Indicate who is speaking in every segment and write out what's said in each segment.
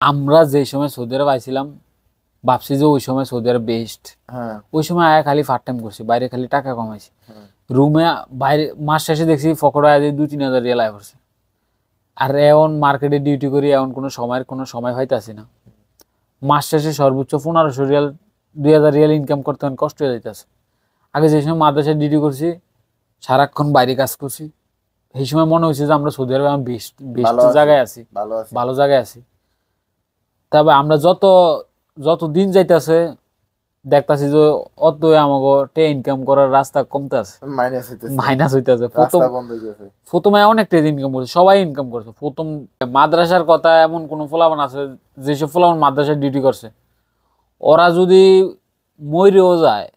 Speaker 1: আমরা যে সময় সৌদি আরব আইছিলাম ভাবছি যে ওই সময় সৌদি আরব বেস্ট।
Speaker 2: হ্যাঁ
Speaker 1: ওই সময় আয়া খালি ফার্ট টাইম করছি, বাইরে খালি টাকা কমাইছি।
Speaker 2: হ্যাঁ।
Speaker 1: রুমে বাইরে মাস শেষে দেখছি ফকড়া আয় 2-3 হাজার রিয়াল আয় করছে। আর এখন মার্কেটে ডিউটি করি, এখন কোনো সময় হইতাছি না। মাস শেষে সর্বোচ্চ 1500 রিয়াল 2000 রিয়াল ইনকাম করতে এখন কষ্ট হয়ে যাইতেছে। আগে যে সময় মাদ্রাসায় ডিউটি করছি সারাক্ষণ বাইরে কাজ করছি, এই সময় মনে হয়েছে যে আমরা সৌদি আরবে বেস্ট বেস্ট
Speaker 2: ভালো আছে,
Speaker 1: জায়গায় আছি,
Speaker 2: ভালো আছে।
Speaker 1: ভালো জায়গায় আছি। তবে আমরা যত যত দিন যাইতেছে দেখতাছি যে অত আমাকে টে ইনকাম করার রাস্তা কমতে আছে,
Speaker 2: মাইনাস হইতেছে,
Speaker 1: মাইনাস হইতেছে। প্রথম
Speaker 2: রাস্তা বন্ধ হয়ে গেছে।
Speaker 1: প্রথমে অনেক টেজ ইনকাম করছে, সবাই ইনকাম করছে প্রথম। মাদ্রাসার কথা এমন কোন ফলাফল আছে যেসব ফলাফল মাদ্রাসায় ডিউটি করছে, ওরা যদি মরেও যায়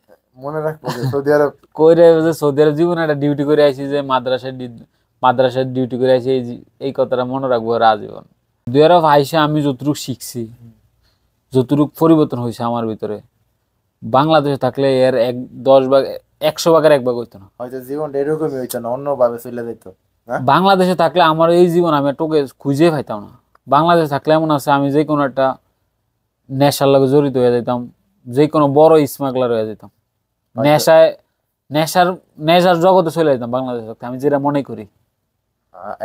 Speaker 2: মনে রাখবো যে সৌদি আরব
Speaker 1: কইরে যে সৌদি আরব জীবনে একটা ডিউটি করে আইছি, যে মাদ্রাসায় ডিউটি করে আইছি, এই কথাটা মনে রাখবো ওরা আজীবন। সৌদি আরব আইসা আমি যতটুকু শিখছি, যতটুকু পরিবর্তন হয়েছে আমার ভিতরে, বাংলাদেশে থাকলে এর 10 ভাগ 100 ভাগের 1 ভাগ হইতো না।
Speaker 2: হয়তো জীবনটা এরকমই হইতো না, অন্যভাবে চলে যেত। হ্যাঁ
Speaker 1: বাংলাদেশে থাকলে আমার এই জীবন আমি টোকে খুঁজে পাইতাম না। বাংলাদেশে থাকলে এমন আছে আমি যে কোনো একটা নেশার লগে জড়িত হয়ে যেতাম, যে কোনো বড় স্মাগলার হয়ে যেতাম,
Speaker 2: হয়তো
Speaker 1: নেশায় নেশার নেশার জগতে চলে যেতাম বাংলাদেশে থাকতে, আমি যেটা মনে করি।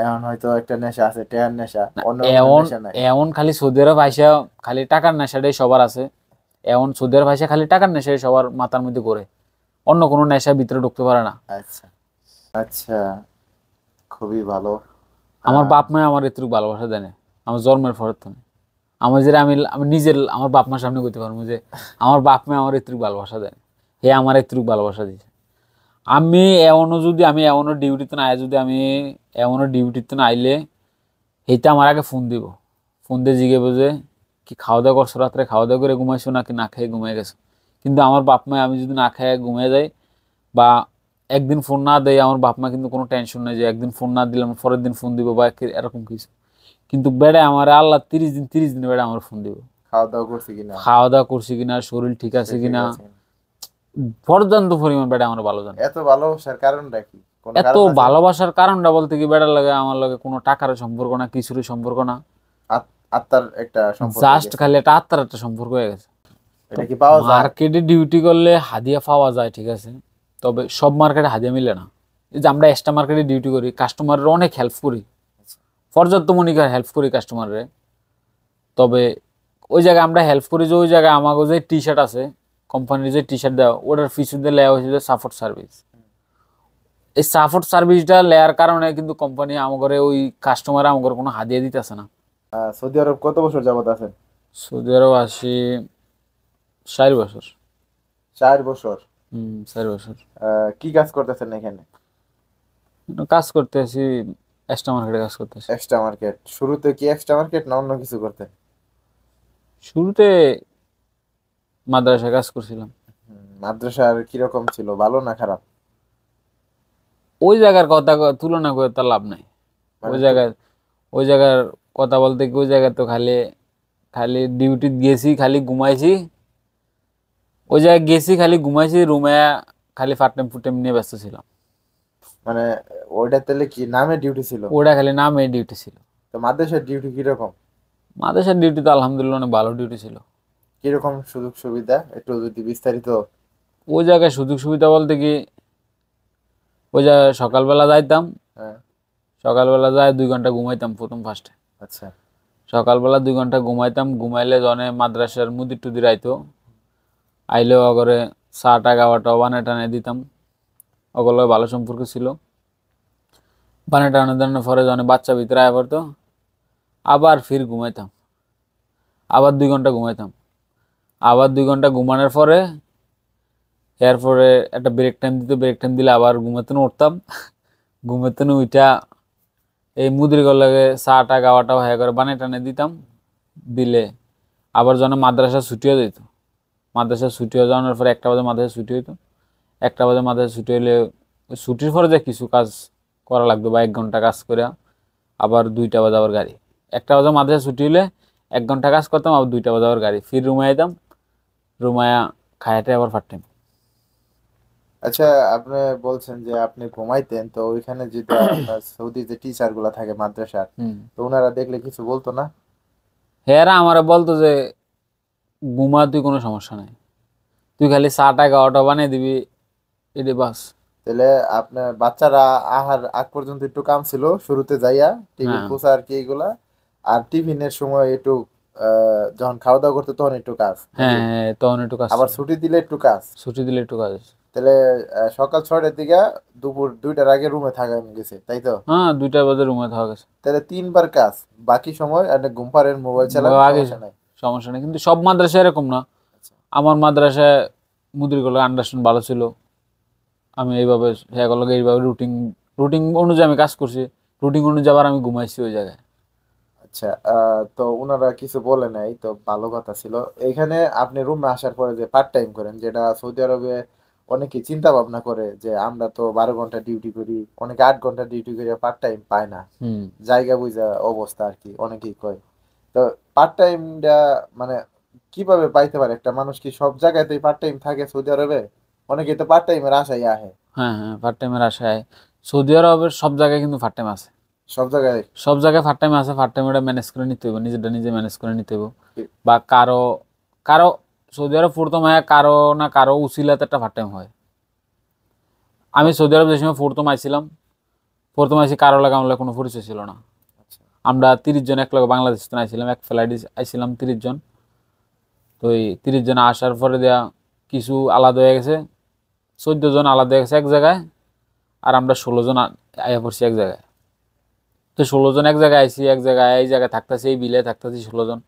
Speaker 2: এখন হয়তো একটা নেশা আছে, টেয়ার নেশা, অন্য কোনো
Speaker 1: এমন
Speaker 2: নেশা নাই।
Speaker 1: এমন খালি সৌদি আরব আইসা খালি টাকার নেশাটাই সবার আছে। এমন সৌদি আরব আইসা খালি টাকার নেশাই সবার মাথার মধ্যে করে, অন্য কোনো নেশার ভিতরে ঢুকতে পারে না।
Speaker 2: আচ্ছা আচ্ছা, খুবই ভালো।
Speaker 1: আমার বাপ মা আমার এতটুকু ভালোবাসা দেয় না, আমার জন্মের পরের থেকে। আমার যেটা আমি আমি নিজের আমার বাপ মার সামনে করতে পারবো যে আমার বাপ মা আমার এতটুকু ভালোবাসা দেয়, হে আমার এতটুকু ভালোবাসা দিয়েছে। আমি এমনও ডিউটিতে না আয়, যদি আমি এমনও ডিউটিতে না আইলে এইটা আমার আগে ফোন দিব, ফোন দিয়ে জিজ্ঞেস যে কি খাওয়া দাওয়া করছো, রাত্রে খাওয়া দাওয়া করে ঘুমাইছো নাকি না খেয়ে ঘুমিয়ে গেছো। কিন্তু আমার বাপ মা আমি যদি না খেয়ে ঘুমিয়ে যাই বা একদিন ফোন না দেয়, আমার বাপ মা কিন্তু কোনো টেনশন নেই যে একদিন ফোন না দিলাম পরের দিন ফোন দিব বা এরকম কিছু। কিন্তু বেড়ে আমার আল্লাহ 30 দিন বেড়ে আমার ফোন দিব,
Speaker 2: খাওয়া দাওয়া করছি কিনা,
Speaker 1: খাওয়া দাওয়া করছি কিনা, শরীর ঠিক আছে
Speaker 2: সে ঠিক
Speaker 1: কিনা,
Speaker 2: আছে কিনা।
Speaker 1: পর্যান্ত পরিমাণ বেড়ে আমার ভালো জানে।
Speaker 2: এত ভালোবাসার কারণটা কি, কোনো
Speaker 1: এত
Speaker 2: কারণ আছে?
Speaker 1: ভালোবাসার কারণটা বলতে কি, বেড়ার লাগে আমার লাগে কোনো টাকার সম্পর্ক না, কিছুর সম্পর্ক না,
Speaker 2: আত্মার একটা সম্পর্ক হয়ে
Speaker 1: জাস্ট
Speaker 2: গেছে।
Speaker 1: খালি একটা আত্মার একটা সম্পর্ক হয়ে গেছে। তো
Speaker 2: এটা কি পাওয়া যায়?
Speaker 1: মার্কেটে ডিউটি করলে হাদিয়া পাওয়া যায় ঠিক আছে, তবে সব মার্কেটে হাদিয়া মিলে না। এই যে আমরা এক্সট্রা মার্কেটে ডিউটি করি, কাস্টমারের অনেক হেল্প করি,
Speaker 2: আচ্ছা,
Speaker 1: পর্যাপ্ত মনিকার হেল্প করি কাস্টমারের। তবে ওই জায়গায় আমরা হেল্প করি যে ওই জায়গায় আমাকে যে টি শার্ট আছে, কোম্পানির যে টি শার্ট দেওয়া, ওটার পিছনে লেয়া হয়েছে যে সাপোর্ট সার্ভিস। এই সাপোর্ট সার্ভিসটা লেয়ার কারণে কিন্তু কোম্পানি আমাকে ওই কাস্টমার আমাকে কোনো হাদিয়া দিতেছে না।
Speaker 2: সৌদি আরব কত বছর যাবত আছেন?
Speaker 1: সৌদি আরব আসি 4 বছর।
Speaker 2: 4 বছর।
Speaker 1: 4 বছর
Speaker 2: কি কাজ করতেছেন এখানে?
Speaker 1: কাজ করতেছি, এক্সট্রা মার্কেটে কাজ করতেছি।
Speaker 2: Extra market. শুরুতে কি এক্সট্রা মার্কেট না অন্য কিছু করতেন?
Speaker 1: শুরুতে মাদ্রাসায় কাজ করছিলাম।
Speaker 2: মাদ্রাসার কিরকম ছিল, ভালো না খারাপ?
Speaker 1: ওই জায়গার কথা তুলনা করে তার লাভ নাই।
Speaker 2: মানে
Speaker 1: ওই জায়গায় ওই জায়গার কথা বলতে কি, ওই জায়গায় তো খালি খালি ডিউটি গেছি, খালি ঘুমাইছি। ওই জায়গায় গেছি, খালি ঘুমাইছি রুমে, খালি ফাটাম ফুটাম নিয়ে ব্যস্ত ছিলাম।
Speaker 2: মানে ওইটা তাহলে কি নামে ডিউটি ছিল?
Speaker 1: ওটা খালি নামে ডিউটি ছিল।
Speaker 2: তো মাদ্রাসার ডিউটি কিরকম?
Speaker 1: মাদ্রাসার ডিউটি তো আলহামদুলিল্লাহ অনেক ভালো ডিউটি ছিল।
Speaker 2: কিরকম সুযোগ সুবিধা একটু যদি বিস্তারিত।
Speaker 1: ওই জায়গায় সুযোগ সুবিধা বলতে কি, ওই জায়গায় সকালবেলা যাইতাম,
Speaker 2: হ্যাঁ
Speaker 1: সকালবেলা যাই 2 ঘন্টা ঘুমাইতাম প্রথম ফার্স্টে।
Speaker 2: আচ্ছা
Speaker 1: সকালবেলা 2 ঘন্টা ঘুমাইতাম, ঘুমাইলে জনে মাদ্রাসার মুদির টুদির আইতো, আইলেও অগরে চাটা খাওয়াটা বানায় টানে দিতাম, ওগুলো ভালো সম্পর্ক ছিল। বানায় টানে দেওয়ার পরে জনে বাচ্চা ভিতরে আয় পড়তো, আবার ফির ঘুমাইতাম, আবার 2 ঘন্টা ঘুমাইতাম, আবার 2 ঘন্টা ঘুমানোর পরে এরপরে একটা ব্রেক টাইম দিত, ব্রেক টাইম দিলে আবার ঘুমাতে উঠতাম। ঘুমাতে উইটা এই মুদির গলাকে চাটা খাওয়াটাও হ্যাঁ করে বানিয়ে টানে দিতাম, দিলে আবার যখন মাদ্রাসা ছুটিও দিত, মাদ্রাসা ছুটি হয়ে যাওয়ার পরে 1টা বাজে মাদ্রাসা ছুটি হইতো। 1টা বাজে মাদ্রাসা ছুটি হইলে ওই ছুটির পরে যে কিছু কাজ করা লাগতো বা 1 ঘন্টা কাজ করে আবার 2টা বাজে আবার গাড়ি। 1টা বাজে মাদ্রাসা ছুটি হইলে 1 ঘন্টা কাজ করতাম, আবার 2টা বাজে আবার গাড়ি, ফির রুমে আইতাম, রুমায়া খায়াতে আবার ফাটতাম।
Speaker 2: আচ্ছা, আপনি বলছেন যে আপনি ঘুমাইতেন, তো ওইখানে যেটা আপনার সৌদি যে টিচার গুলা থাকে মাদ্রাসার,
Speaker 1: হুম।
Speaker 2: তো ওনারা দেখলে কিছু বলতো না?
Speaker 1: হেরা আমারে বলতো যে ঘুমা, তুই কোনো সমস্যা নাই, তুই খালি চাটা খাওয়াটা বানিয়ে দিবি, এটি বাস।
Speaker 2: তাহলে আপনার বাচ্চারা আহার আগ পর্যন্ত একটু কাম ছিল, শুরুতে যাইয়া টিফিন
Speaker 1: হ্যাঁ
Speaker 2: পোষা আর কি এগুলা, আর টিফিনের সময় একটু যখন খাওয়া দাওয়া করতে তখন একটু কাজ
Speaker 1: হ্যাঁ
Speaker 2: নাকি,
Speaker 1: হ্যাঁ, তখন একটু কাজ
Speaker 2: আবার
Speaker 1: ছিল,
Speaker 2: ছুটি দিলে একটু কাজ।
Speaker 1: ছুটি দিলে একটু কাজ আছে।
Speaker 2: তাহলে সকাল 6টার দিকে দুপুর 2টার আগে রুমে থাকা গেছে, তাই তো?
Speaker 1: হ্যাঁ, 2টা বাজে রুমে থাকা গেছে।
Speaker 2: তাহলে 3বার কাজ, বাকি সময় আপনি ঘুম পাড়েন, মোবাইল চালান,
Speaker 1: আগে
Speaker 2: সমস্যা নাই।
Speaker 1: সমস্যা নেই, কিন্তু সব মাদ্রাসা এরকম না।
Speaker 2: আচ্ছা
Speaker 1: আমার মাদ্রাসায় মুদির গুলো আন্ডারস্ট্যান্ড ভালো ছিল। আমি এইভাবে সেগুলোকে এইভাবে রুটিন রুটিন অনুযায়ী আমি কাজ করছি, রুটিন অনুযায়ী আবার আমি ঘুমাইছি ওই জায়গায়।
Speaker 2: আচ্ছা, তো ওনারা কিছু বলে নাই তো, ভালো কথা ছিল। এখানে আপনি রুমে আসার পরে যে পার্ট টাইম করেন, যেটা সৌদি আরবে অনেকে চিন্তা ভাবনা করে যে আমরা তো 12 ঘন্টা ডিউটি করি, অনেকে 8 ঘন্টা ডিউটি করে পার্ট টাইম পায় না,
Speaker 1: হুম।
Speaker 2: জায়গা বুঝা অবস্থা আর কি, অনেকেই কয়। তো পার্ট টাইমটা মানে কিভাবে পাইতে পারে একটা মানুষ? কি সব জায়গাতেই পার্ট টাইম থাকে সৌদি আরবে? অনেকে তো পার্ট টাইমের আশায় আহে।
Speaker 1: হ্যাঁ হ্যাঁ, পার্ট টাইমের আশায় সৌদি আরবের সব জায়গায় কিন্তু পার্ট টাইম আছে।
Speaker 2: সব জায়গায়
Speaker 1: সব জায়গায় পার্ট টাইম আছে, পার্ট টাইম ম্যানেজ করে নিতে হবে, নিজেরটা নিজে ম্যানেজ করে নিতে হবে।
Speaker 2: কি-
Speaker 1: বা কারো কারো সৌদি আরব প্রথম হয় কারো না কারো উসিলাতে একটা পার্ট টাইম হয়। আমি
Speaker 2: ও,
Speaker 1: সৌদি আরব যে সময় প্রথম আইছিলাম, প্রথম আইসি কারো লাগে আমার লাগে কোনো পরিচয় ছিল না।
Speaker 2: আচ্ছা
Speaker 1: আমরা 30 জন এক লগে বাংলাদেশ থেকে আইছিলাম, এক ফ্লাইট আইছিলাম 30 জন। তো এই 30 জন আসার পরে দেয়া কিছু আলাদা হয়ে গেছে, 14 জন আলাদা হয়ে গেছে এক জায়গায়, আর আমরা 16 জন আয়া পড়ছি এক জায়গায়। তো 16 জন এক জায়গায় আইসি, এক জায়গায় এই জায়গায় থাকতেছি, এই বিলে থাকতেছি 16 জন,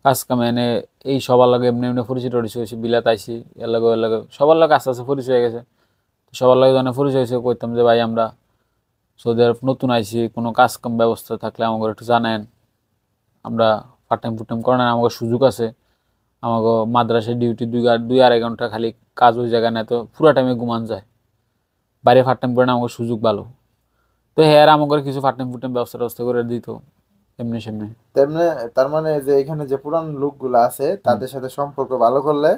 Speaker 1: কাজ কামে এনে এই সবার লাগে এমনি এমনি পরিচয় টরিচয় হয়েছে, বিলাত আইসি, এর লাগে সবার লাগে আস্তে আস্তে পরিচয় হয়ে গেছে। তো সবার লাগে যখন পরিচয় হয়েছে কইতাম যে ভাই আমরা সৌদি আরব নতুন আইসি, কোনো কাজ কাম ব্যবস্থা থাকলে আমাকে একটু জানেন, আমরা পার্ট টাইম ফুট টাইম করেন, আমাকে সুযোগ আছে, আমাকে মাদ্রাসায় ডিউটি 2-2.5 ঘন্টা খালি কাজ ওই জায়গায় নেয়, তো পুরো টাইমে ঘুমান যায়, বাইরে পার্ট টাইম করে না আমাকে সুযোগ ভালো। তো হ্যাঁ, আমাকে কিছু পার্ট টাইম ফুট টাইম ব্যবস্থা ব্যবস্থা করে দিত এমনি সেমনি।
Speaker 2: তেমনি, তার মানে যে এখানে যে পুরান লোকগুলো আছে
Speaker 1: হুম।
Speaker 2: তাদের সাথে সম্পর্ক ভালো করলে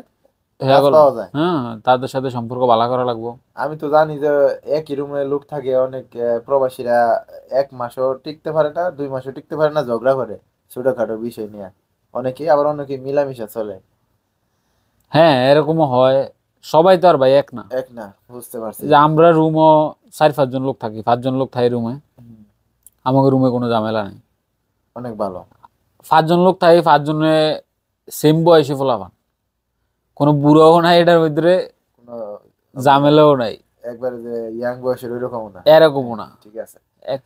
Speaker 1: হ্যাঁ
Speaker 2: কাজ পাওয়া যায়।
Speaker 1: হ্যাঁ, তাদের সাথে সম্পর্ক ভালো করা লাগবো।
Speaker 2: আমি তো জানি যে একই রুমে লোক থাকে অনেক, প্রবাসীরা 1 মাসও টিকতে পারে না, 2 মাসও টিকতে পারে না, ঝগড়া করে ছোটখাটো বিষয় নিয়ে। অনেকে আবার অনেকে মিলামিশা চলে।
Speaker 1: হ্যাঁ, এরকমও হয়, সবাই তো আর ভাই এক না।
Speaker 2: এক না, বুঝতে পারছি।
Speaker 1: যে আমরা রুমও 4-5 জন লোক থাকি, 5 জন লোক থাকি রুমে,
Speaker 2: হুম,
Speaker 1: আমাকে রুমে কোনো ঝামেলা নেই।
Speaker 2: অনেক ভালো।
Speaker 1: 5 জন লোক থাকি, 5 জনে সেম বয়সী ফোলাপান, কোনো বুড়োও নাই এটার ভিতরে,
Speaker 2: কোনো মানে
Speaker 1: ঝামেলাও নাই,
Speaker 2: একবারে যে ইয়াং বয়সের ওইরকমও না।
Speaker 1: এরকমও
Speaker 2: হ্যাঁ,
Speaker 1: না।
Speaker 2: ঠিক আছে।
Speaker 1: এক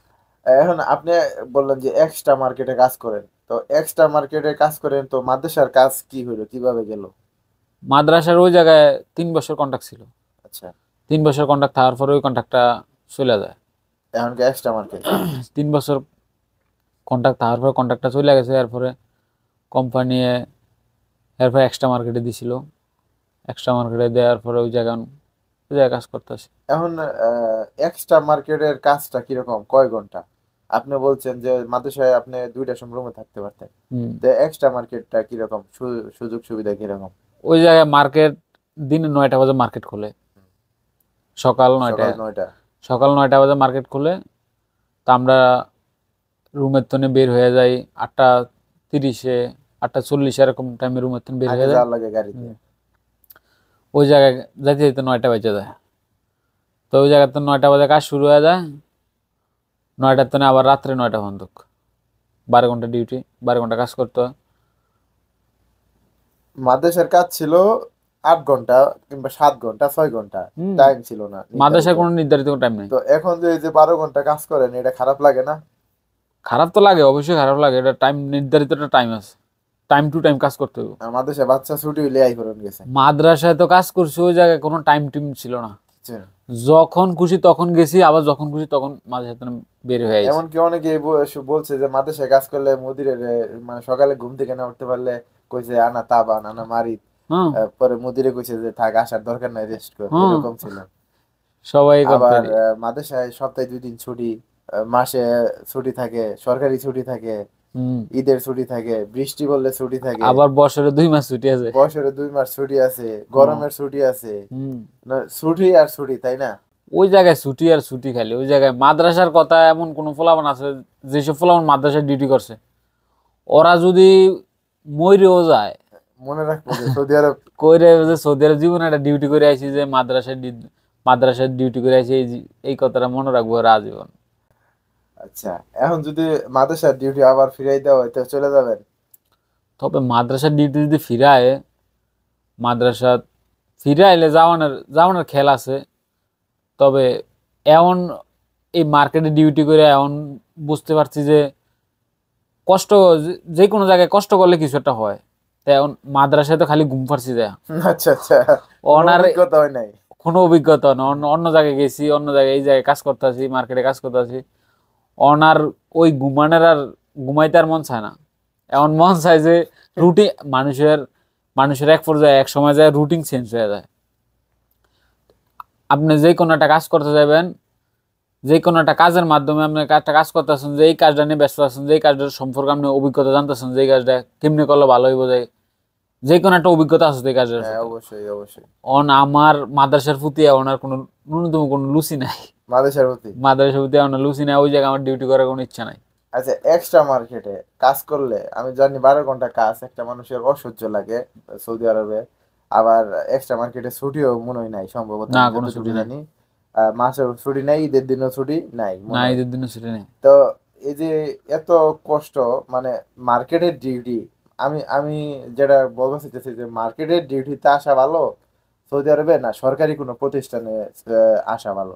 Speaker 2: এখন আপনি বললেন যে এক্সট্রা মার্কেটে কাজ করেন, তো এক্সট্রা মার্কেটে কাজ করেন তো মাদ্রাসার কাজ কি হলো, কিভাবে গেল?
Speaker 1: মাদ্রাসার ওই জায়গায় 3 বছর কন্ট্রাক্ট ছিল,
Speaker 2: আচ্ছা,
Speaker 1: 3 বছর কন্ট্রাক্ট থাকার পরে ওই কন্ট্রাক্টটা চলে যায়।
Speaker 2: এখন কি এক্সট্রা মার্কেট?
Speaker 1: 3 বছর কন্ট্রাক্ট থাকার পরে কন্ট্রাক্টটা চলে গেছে, এরপরে কোম্পানি এরপর এক্সট্রা মার্কেটে দিছিল, এক্সট্রা মার্কেটে দেওয়ার পরে ওই জায়গায় কাজ করতেছি।
Speaker 2: এখন এক্সট্রা মার্কেটের কাজটা কিরকম, কয় ঘন্টা? আপনি বলছেন যে মাদ্রাসায় আপনি 2টার সময় রুমে থাকতে পারতেন,
Speaker 1: হুম।
Speaker 2: তো এক্সট্রা মার্কেটটা কিরকম, সুযোগ সুবিধা কিরকম?
Speaker 1: ওই জায়গায় মার্কেট দিনে 9টা বাজে মার্কেট খোলে, সকাল
Speaker 2: সকাল
Speaker 1: 9টায়,
Speaker 2: 9টা?
Speaker 1: সকাল 9টা বাজে মার্কেট খুলে। তা আমরা রুমের তনে বের হয়ে যাই 8টা 30-এ, 8টা 40 এরকম টাইমে রুমের তনে বের
Speaker 2: আগে
Speaker 1: হয়ে যায়।
Speaker 2: যাওয়ার লাগে গাড়িতে?
Speaker 1: হুম। ওই জায়গায় যাইতে যেতে 9টা বেজে যায়। তো ওই জায়গাতে 9টা বাজে কাজ শুরু হয়ে যায়, 9টার তনে আবার রাত্রে 9টা বন্ধ, 12 ঘন্টা ডিউটি, 12 ঘন্টা কাজ করতে হয়।
Speaker 2: মাদ্রাসার কাজ ছিল 8 ঘন্টা কিংবা 7 ঘন্টা, 6 ঘন্টা,
Speaker 1: হুম।
Speaker 2: টাইম ছিল না নির্ধারিত।
Speaker 1: মাদ্রাসায় কোনো নির্ধারিত টাইম নেই।
Speaker 2: তো এখন যে এই যে 12 ঘন্টা কাজ করেন, এটা খারাপ লাগে না?
Speaker 1: খারাপ তো লাগে, অবশ্যই খারাপ লাগে, এটা টাইম নির্ধারিত একটা টাইম আছে, টাইম টু টাইম কাজ করতে হবে।
Speaker 2: আর মাদ্রাসায় বাচ্চা ছুটি হইলে আই করেন গেছে।
Speaker 1: মাদ্রাসায় তো কাজ করছি, ওই জায়গায় কোনো টাইম টিম ছিল না,
Speaker 2: বুঝছেন?
Speaker 1: যখন খুশি তখন গেছি, আবার যখন খুশি তখন মাঝে সাথে বের হয়ে গেছি।
Speaker 2: এমনকি অনেকে বলছে যে মাদ্রাসায় কাজ করলে মুদিরের মানে সকালে ঘুম থেকে না উঠতে পারলে কইছে আনা তাবান আনা মারি,
Speaker 1: হ্যাঁ
Speaker 2: পরে মুদিরে কইছে যে থাক, আসার দরকার নাই, রেস্ট কর,
Speaker 1: হ্যাঁ,
Speaker 2: এরকম ছিল।
Speaker 1: সবাই
Speaker 2: আবার
Speaker 1: করতে।
Speaker 2: মাদ্রাসায় সপ্তাহে 2 দিন ছুটি, মাসে ছুটি থাকে, সরকারি ছুটি থাকে,
Speaker 1: হুম।
Speaker 2: ঈদের ছুটি থাকে, বৃষ্টি পড়লে ছুটি থাকে,
Speaker 1: আবার বছরে 2 মাস ছুটি আছে।
Speaker 2: বছরে 2 মাস ছুটি আছে,
Speaker 1: হ্যাঁ।
Speaker 2: গরমের ছুটি আছে।
Speaker 1: হুম।
Speaker 2: না, ছুটি আর ছুটি, তাই না?
Speaker 1: ওই জায়গায় ছুটি আর ছুটি, খালি ওই জায়গায় মাদ্রাসার কথা এমন কোন ফলাফল আছে, যেসব ফলাফল মাদ্রাসায় ডিউটি করছে ওরা যদি মইরেও যায়,
Speaker 2: মনে রাখবো যে সৌদি আরব।
Speaker 1: কইরে যে সৌদি আরব জীবনে একটা ডিউটি করে আইছি, যে মাদ্রাসায় ডিউটি করে আইছি, এই কথাটা মনে রাখবো ওরা আজীবন।
Speaker 2: আচ্ছা, এখন যদি মাদ্রাসার ডিউটি আবার ফিরাই দেওয়া হয় তো চলে যাবেন?
Speaker 1: তবে মাদ্রাসার ডিউটি যদি ফিরায়, মাদ্রাসা ফিরে আইলে যাওয়ানোর যাওয়ানোর খেল আছে। তবে এমন এই মার্কেটে ডিউটি করে এমন বুঝতে পারছি যে কষ্ট, যে কোনো জায়গায় কষ্ট করলে কিছু একটা হয়। তাই এখন মাদ্রাসায় তো খালি ঘুম পারছি যায়,
Speaker 2: আচ্ছা আচ্ছা, কোনো
Speaker 1: ওনার
Speaker 2: অভিজ্ঞতা হয় নাই?
Speaker 1: কোনো অভিজ্ঞতা না। অন্য অন্য জায়গায় গেছি, অন্য জায়গায় এই জায়গায় কাজ করতেছি, মার্কেটে কাজ করতেছি, ওনার ওই ঘুমানোর আর ঘুমাইতে আর মন চায় না। এমন মন চায় যে রুটিন, মানুষের মানুষের এক পর্যায়ে এক সময় যায় রুটিন চেঞ্জ হয়ে যায়। আপনি যে কোনো একটা কাজ করতে যাবেন, যে কোনো একটা কাজের মাধ্যমে আপনি একটা কাজ করতেছেন, যে এই কাজটা নিয়ে ব্যস্ত আছেন, যে এই কাজটার সম্পর্কে আপনি অভিজ্ঞতা জানতেছেন, যে এই কাজটা কেমনি করলে ভালো হইব যায়, যে কোনো একটা অভিজ্ঞতা আছে এই কাজের
Speaker 2: হ্যাঁ,
Speaker 1: সাথে।
Speaker 2: অবশ্যই অবশ্যই।
Speaker 1: আমার মাদ্রাসার প্রতি ওনার কোনো ন্যূনতম কোনো লুচি নাই।
Speaker 2: মাদ্রাসার প্রতি।
Speaker 1: মাদ্রাসার প্রতি ওনার লুচি নাই, ওই জায়গায় আমার ডিউটি করার কোনো ইচ্ছা নাই।
Speaker 2: আচ্ছা, এক্সট্রা মার্কেটে কাজ করলে আমি জানি 12 ঘন্টা কাজ একটা মানুষের অসহ্য লাগে সৌদি আরবে। আবার এক্সট্রা মার্কেটে ছুটিও মনে হয় নাই সম্ভবত,
Speaker 1: না,
Speaker 2: আমি
Speaker 1: কোনো
Speaker 2: যতটুকু
Speaker 1: ছুটি নেই।
Speaker 2: জানি। মাসেও ছুটি নাই, ঈদের দিনও ছুটি নাই
Speaker 1: না,
Speaker 2: মনে হয়।
Speaker 1: ঈদের দিনও ছুটি নেই।
Speaker 2: তো এই যে এত কষ্ট, মানে মার্কেটের ডিউটি, আমি আমি যেটা বলতে চাইতেছি যে মার্কেটের ডিউটিতে আসা ভালো সৌদি আরবে, না সরকারি কোনো প্রতিষ্ঠানে আসা ভালো?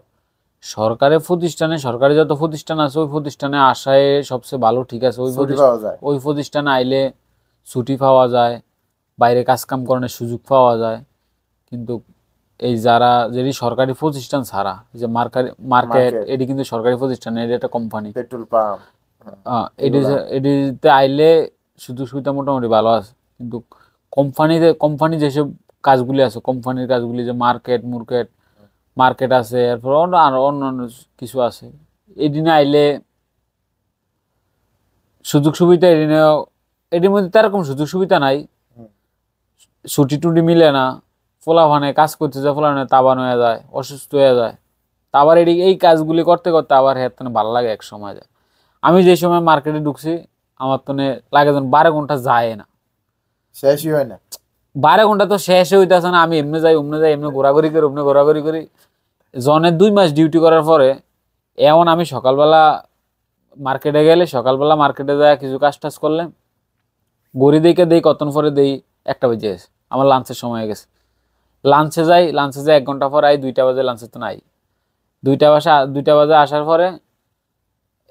Speaker 1: সরকারি প্রতিষ্ঠানে, সরকারি যত প্রতিষ্ঠান আছে ওই প্রতিষ্ঠানে আসায় সবচেয়ে ভালো, ঠিক আছে।
Speaker 2: ছুটি পাওয়া যায়?
Speaker 1: ওই প্রতিষ্ঠানে আইলে ছুটি পাওয়া যায়, বাইরে কাজ কাম করানোর সুযোগ পাওয়া যায়। কিন্তু এই যারা যেটি সরকারি প্রতিষ্ঠান ছাড়া, যে মার্কেট,
Speaker 2: মার্কেট,
Speaker 1: এটি কিন্তু সরকারি প্রতিষ্ঠান, এটি একটা কোম্পানি।
Speaker 2: পেট্রোল পাম্প, এগুলা।
Speaker 1: এটিতে আইলে সুযোগ সুবিধা মোটামুটি ভালো আছে। কিন্তু কোম্পানি যেসব কাজগুলি আছে, কোম্পানির কাজগুলি, যে মার্কেট আছে, এরপর আর অন্যান্য কিছু আছে, এই দিনে আইলে সুযোগ সুবিধা এটির মধ্যে তেরকম সুযোগ সুবিধা নাই।
Speaker 2: হুম।
Speaker 1: ছুটি টুটি মিলে না, ফোলাফানে কাজ করতে যায়, ফোলাফানে তাবান হয়ে যায়, অসুস্থ হয়ে যায়। তা আবার এই কাজগুলি করতে করতে আবার হ্যাঁ ভালো লাগে এক সময় যায়। আমি যে সময় মার্কেটে ঢুকছি, আমার তো লাগে যেন 12 ঘন্টা যায় না।
Speaker 2: শেষই হয় না।
Speaker 1: 12 ঘন্টা তো শেষ হইতেছে না, আমি এমনি যাই অমনে যাই, এমনি ঘোরাঘুরি করি। জনের 2 মাস ডিউটি করার পরে এমন আমি সকালবেলা মার্কেটে গেলে, সকালবেলা মার্কেটে যায় কিছু কাজ টাজ করলে, ঘড়ি দেখে দেই কতক্ষণ পরে দেই 1টা বেজে গেছে, আমার লাঞ্চের সময় হয়ে গেছে। লাঞ্চে যাই 1 ঘন্টা পর আই, 2টা বাজে লাঞ্চে তো নাই। 2টা বাজে আসার পরে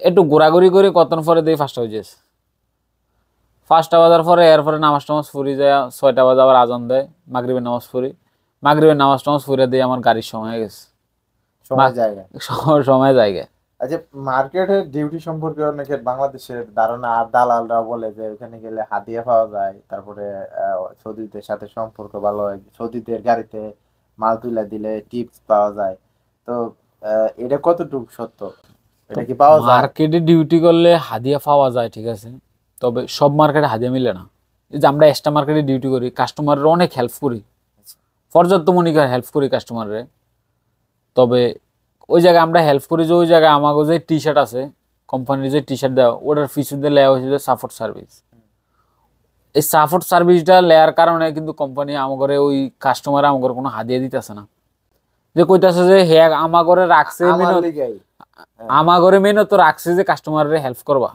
Speaker 1: একটু ঘোরাঘুরি করে কতক্ষণ পরে দেই 5টা বেজে গেছে। 5টা বাজার পরে এরপরে নামাজ টামাজ পড়ি, যায় 6টা বাজে আবার আজান দেয়, মাগরিবের নামাজ পড়ি। মাগরিবের নামাজ টামাজ পড়ে দিয়ে আমার গাড়ির সময় হয়ে গেছে।
Speaker 2: সময় জায়গা।
Speaker 1: সময় জায়গা।
Speaker 2: আচ্ছা, মার্কেটের ডিউটি সম্পর্কে অনেকের বাংলাদেশের ধারণা, আর দালালরা বলে যে ওখানে গেলে হাদিয়া পাওয়া যায়, তারপরে সৌদিদের সাথে সম্পর্ক ভালো হয়, সৌদিদের গাড়িতে মাল তুলে দিলে টিপস পাওয়া যায়। তো এটা কতটুকু সত্য? এটা কি পাওয়া যায়?
Speaker 1: মার্কেটে ডিউটি করলে হাদিয়া পাওয়া যায়, ঠিক আছে। তবে সব মার্কেটে হাদিয়া মিলে না। এই যে আমরা এক্সট্রা মার্কেটে ডিউটি করি, কাস্টমারের অনেক হেল্প করি, পর্যাপ্ত মনিকার হেল্প করি কাস্টমারের। তবে ওই জায়গায় আমরা হেল্প করি যে ওই জায়গায় আমাকে যে টি শার্ট আছে, কোম্পানির যে টি শার্ট দেওয়া, ওটার পিছনে লেয়া হয়েছে যে সাপোর্ট সার্ভিস। এই সাপোর্ট সার্ভিসটা লেয়ার কারণে কিন্তু কোম্পানি আমাকে ওই কাস্টমার আমাকে কোনো হাদিয়া দিতেছে না। যে কইতাছে যে হে আমাকে রাখছে
Speaker 2: আমার লিগাই।
Speaker 1: আমাকে মেনত রাখছে যে কাস্টমারের হেল্প করবা।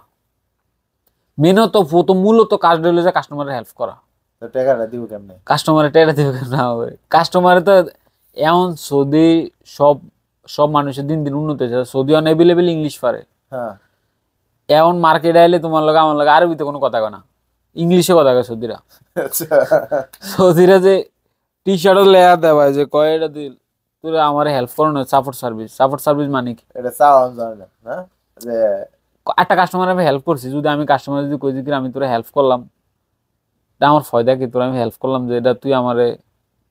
Speaker 1: মেনত প্রথম মূলত কাজ হলো যে কাস্টমারের হেল্প করা।
Speaker 2: তো টাকাটা দিব কেমনে?
Speaker 1: কাস্টমারের টেটা দিবে না হবে, কাস্টমারে তো এমন সৌদি সব সব মানুষের দিন দিন উন্নতি হচ্ছে, সৌদি অন অ্যাভেলেবেল ইংলিশ পারে।
Speaker 2: হ্যাঁ।
Speaker 1: এমন মার্কেটে আইলে তোমার লগে আমার লগে আরবিতে কোনো কথা কয় না, ইংলিশে কথা কয় সৌদিরা।
Speaker 2: আচ্ছা।
Speaker 1: সৌদিরা যে টি শার্টও লেয়ার দেওয়া যে কয় এটা দিল তোরা আমার হেল্প করো না, সাপোর্ট সার্ভিস মানে কি?
Speaker 2: এটা চাওয়া যায় না, না যে
Speaker 1: একটা কাস্টমার আমি হেল্প করছি, যদি আমি কাস্টমার যদি কই দিই আমি তোরা হেল্প করলাম, এটা আমার ফায়দা কি? তোরা আমি হেল্প করলাম যে এটা তুই আমারে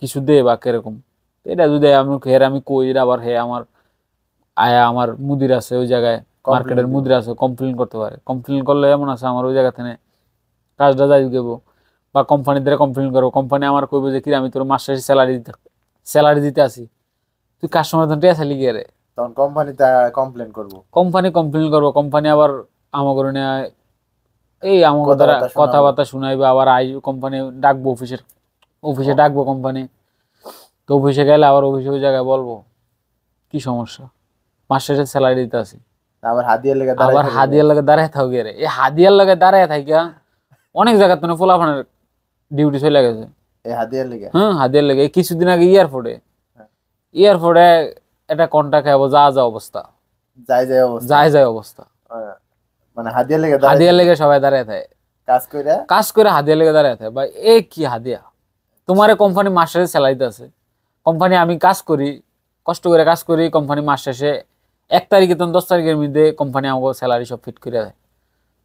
Speaker 1: কিছু দে বা কিরকম। এটা যদি আমি কই, এটা আবার হে আমার আমার মুদির আছে ওই জায়গায়, মার্কেটের মুদির আছে, কমপ্লেন করতে পারে। কমপ্লেন করলে এমন আছে আমার ওই জায়গা থেকে কাজটা যাই দেবো, বা কোম্পানির দ্বারা কমপ্লেন করবো। কোম্পানি আমার কইবো যে কি আমি তোর মাস শেষে স্যালারি দিতে আসি, তুই কাস্টমার ধরতে আসলি গিয়ে রে।
Speaker 2: তখন কোম্পানিতে কমপ্লেন করবো।
Speaker 1: কোম্পানি কমপ্লেন করবো, কোম্পানি আবার আমাকে নিয়ে এই আমাকে দ্বারা
Speaker 2: কথাবার্তা শোনাবো।
Speaker 1: কথাবার্তা শুনাইবে, আবার আই কোম্পানি ডাকবো, অফিসে ডাকবো কোম্পানি। তো অফিসে গেলে আবার অফিসে ওই জায়গায় বলবো কি সমস্যা, মাস শেষে স্যালারি দিতে আসি।
Speaker 2: আবার হাতিয়ার লেগে দাঁড়াই
Speaker 1: আবার
Speaker 2: থাকো গে।
Speaker 1: হাদিয়ার লগে দাঁড়ায় থাও গে রে, এই হাদিয়ার লগে দাঁড়ায় থাকিয়া অনেক জায়গা তো পোলাপানের ডিউটি চলে গেছে।
Speaker 2: এই হাতিয়ার লেগে।
Speaker 1: হ্যাঁ, হাদিয়ার লগে এই কিছুদিন আগে এয়ারপোর্টে
Speaker 2: হ্যাঁ।
Speaker 1: এয়ারপোর্টে একটা কন্টাক্ট খাবো, যা যা অবস্থা,
Speaker 2: যায় যায় অবস্থা।
Speaker 1: যায় যায় অবস্থা।
Speaker 2: আহ, মানে হাতিয়ার লেগে দাঁড়াই
Speaker 1: হাদিয়ার
Speaker 2: থাকে
Speaker 1: লেগে সবাই দাঁড়ায় থাকে,
Speaker 2: কাজ কইরা।
Speaker 1: কাজ করে হাদিয়ার লেগে দাঁড়ায় থাকে। ভাই এ কি হাদিয়া, তোমার কোম্পানি মাস শেষে স্যালারি আছে, কোম্পানি আমি কাজ করি, কষ্ট করে কাজ করি, কোম্পানি মাস শেষে 1 তারিখে তখন 10 তারিখের মধ্যে কোম্পানি আমাকে স্যালারি সব ফিট করে দেয়।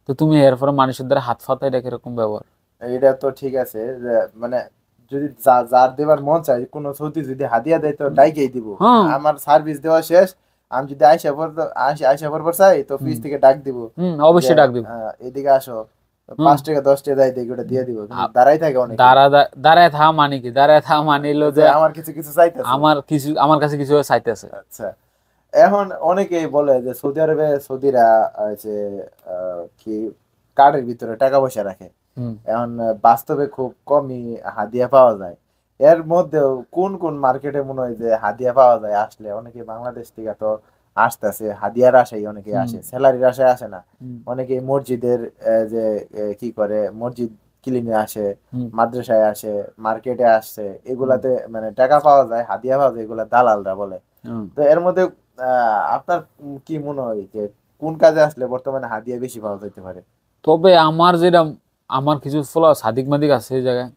Speaker 1: তো তুমি এরপরে মানুষের দ্বারা হাত ফাতাই এটা কিরকম ব্যবহার?
Speaker 2: এটা তো ঠিক আছে যে মানে যদি যার দেবার মন চায় কোনো সৌদি যদি হাদিয়া দেয় তো ডাইকেই দিব।
Speaker 1: হ্যাঁ।
Speaker 2: আমার সার্ভিস দেওয়া শেষ, আমি যদি আইসা পর চাই তো
Speaker 1: হুম।
Speaker 2: ফিস থেকে ডাক দিব যে
Speaker 1: অবশ্যই ডাক দিব।
Speaker 2: এদিকে আসো,
Speaker 1: হুম।
Speaker 2: 5 টাকা 10 টাকা দেয় দেখি ওটা দিয়ে দিব, কিন্তু
Speaker 1: আ-
Speaker 2: দাঁড়াই থাকে অনেকে
Speaker 1: দাঁড়ায় থাকা মানে কি, দাঁড়ায় থাকা মানিলো
Speaker 2: যে
Speaker 1: যে
Speaker 2: আমার কিছু কিছু চাইতেছে।
Speaker 1: আমার কাছে কিছু চাইতেছে।
Speaker 2: আচ্ছা, এখন অনেকেই বলে যে সৌদি আরবে সৌদিরা যে কি কার্ডের ভিতরে টাকা পয়সা রাখে।
Speaker 1: হুম।
Speaker 2: এখন বাস্তবে খুব কমই হাদিয়া পাওয়া যায়। এর মধ্যেও কোন কোন মার্কেটে মনে হয় যে হাদিয়া পাওয়া যায় আসলে? অনেকে বাংলাদেশ থেকে তো আসতেছে হাদিয়ার আশায়, অনেকে
Speaker 1: হুম।
Speaker 2: আসে স্যালারির আশায় আসে না।
Speaker 1: হুম।
Speaker 2: অনেকে মসজিদের যে কি করে মসজিদ ক্লিনে আসে,
Speaker 1: হুম।
Speaker 2: মাদ্রাসায় আসে, মার্কেটে আসছে,
Speaker 1: হুম।
Speaker 2: এগুলাতে মানে টাকা পাওয়া যায়, হাদিয়া পাওয়া যায়, এগুলা দালালরা বলে।
Speaker 1: হুম।
Speaker 2: তো এর মধ্যে আপনার কি মনে হয় যে কোন কাজে আসলে বর্তমানে হাদিয়া বেশি পাওয়া যেতে পারে?
Speaker 1: তবে আমার যেটা, আমার কিছু ফলো সাদিক মাদিক আছে এই জায়গায়,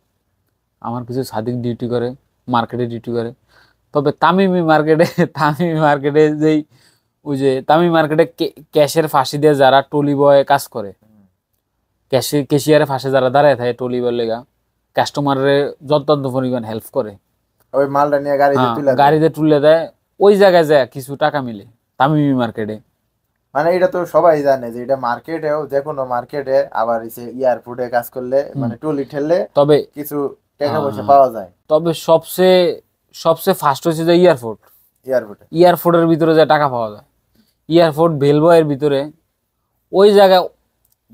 Speaker 1: আমার কিছু সাদিক ডিউটি করে, মার্কেটে ডিউটি করে। তবে তামিমি মার্কেটে তামিমি মার্কেটে যেই ওই যে তামিমি মার্কেটে ক্যাশের ফাঁসি দিয়ে যারা টলি বয় কাজ করে, ক্যাশিয়ারের ফাঁসে যারা দাঁড়ায় থাকে টলি বয় লেগা, কাস্টমারের যত পরিমাণ হেল্প করে।
Speaker 2: ওই মালটা নিয়ে গাড়িতে
Speaker 1: হ্যাঁ,
Speaker 2: তুলে দেয়।
Speaker 1: গাড়িতে তুলে দেয়, ওই জায়গায় যায় কিছু টাকা মিলে তামিমি মার্কেটে।
Speaker 2: মানে এটা তো সবাই জানে যে এটা মার্কেটেও, যে কোনো মার্কেটে, আবার এয়ারপোর্টে কাজ করলে
Speaker 1: হুম।
Speaker 2: মানে টলি ঠেললে
Speaker 1: তবে
Speaker 2: কিছু টাকা পয়সা
Speaker 1: আহ,
Speaker 2: পাওয়া যায়
Speaker 1: তবে সবচেয়ে সবচেয়ে ফার্স্ট হচ্ছে যে এয়ারপোর্ট,
Speaker 2: এয়ারপোর্টে।
Speaker 1: এয়ারপোর্টের ভিতরে যে টাকা পাওয়া যায়, এয়ারপোর্ট ভেলবয়ের ভিতরে ওই জায়গায়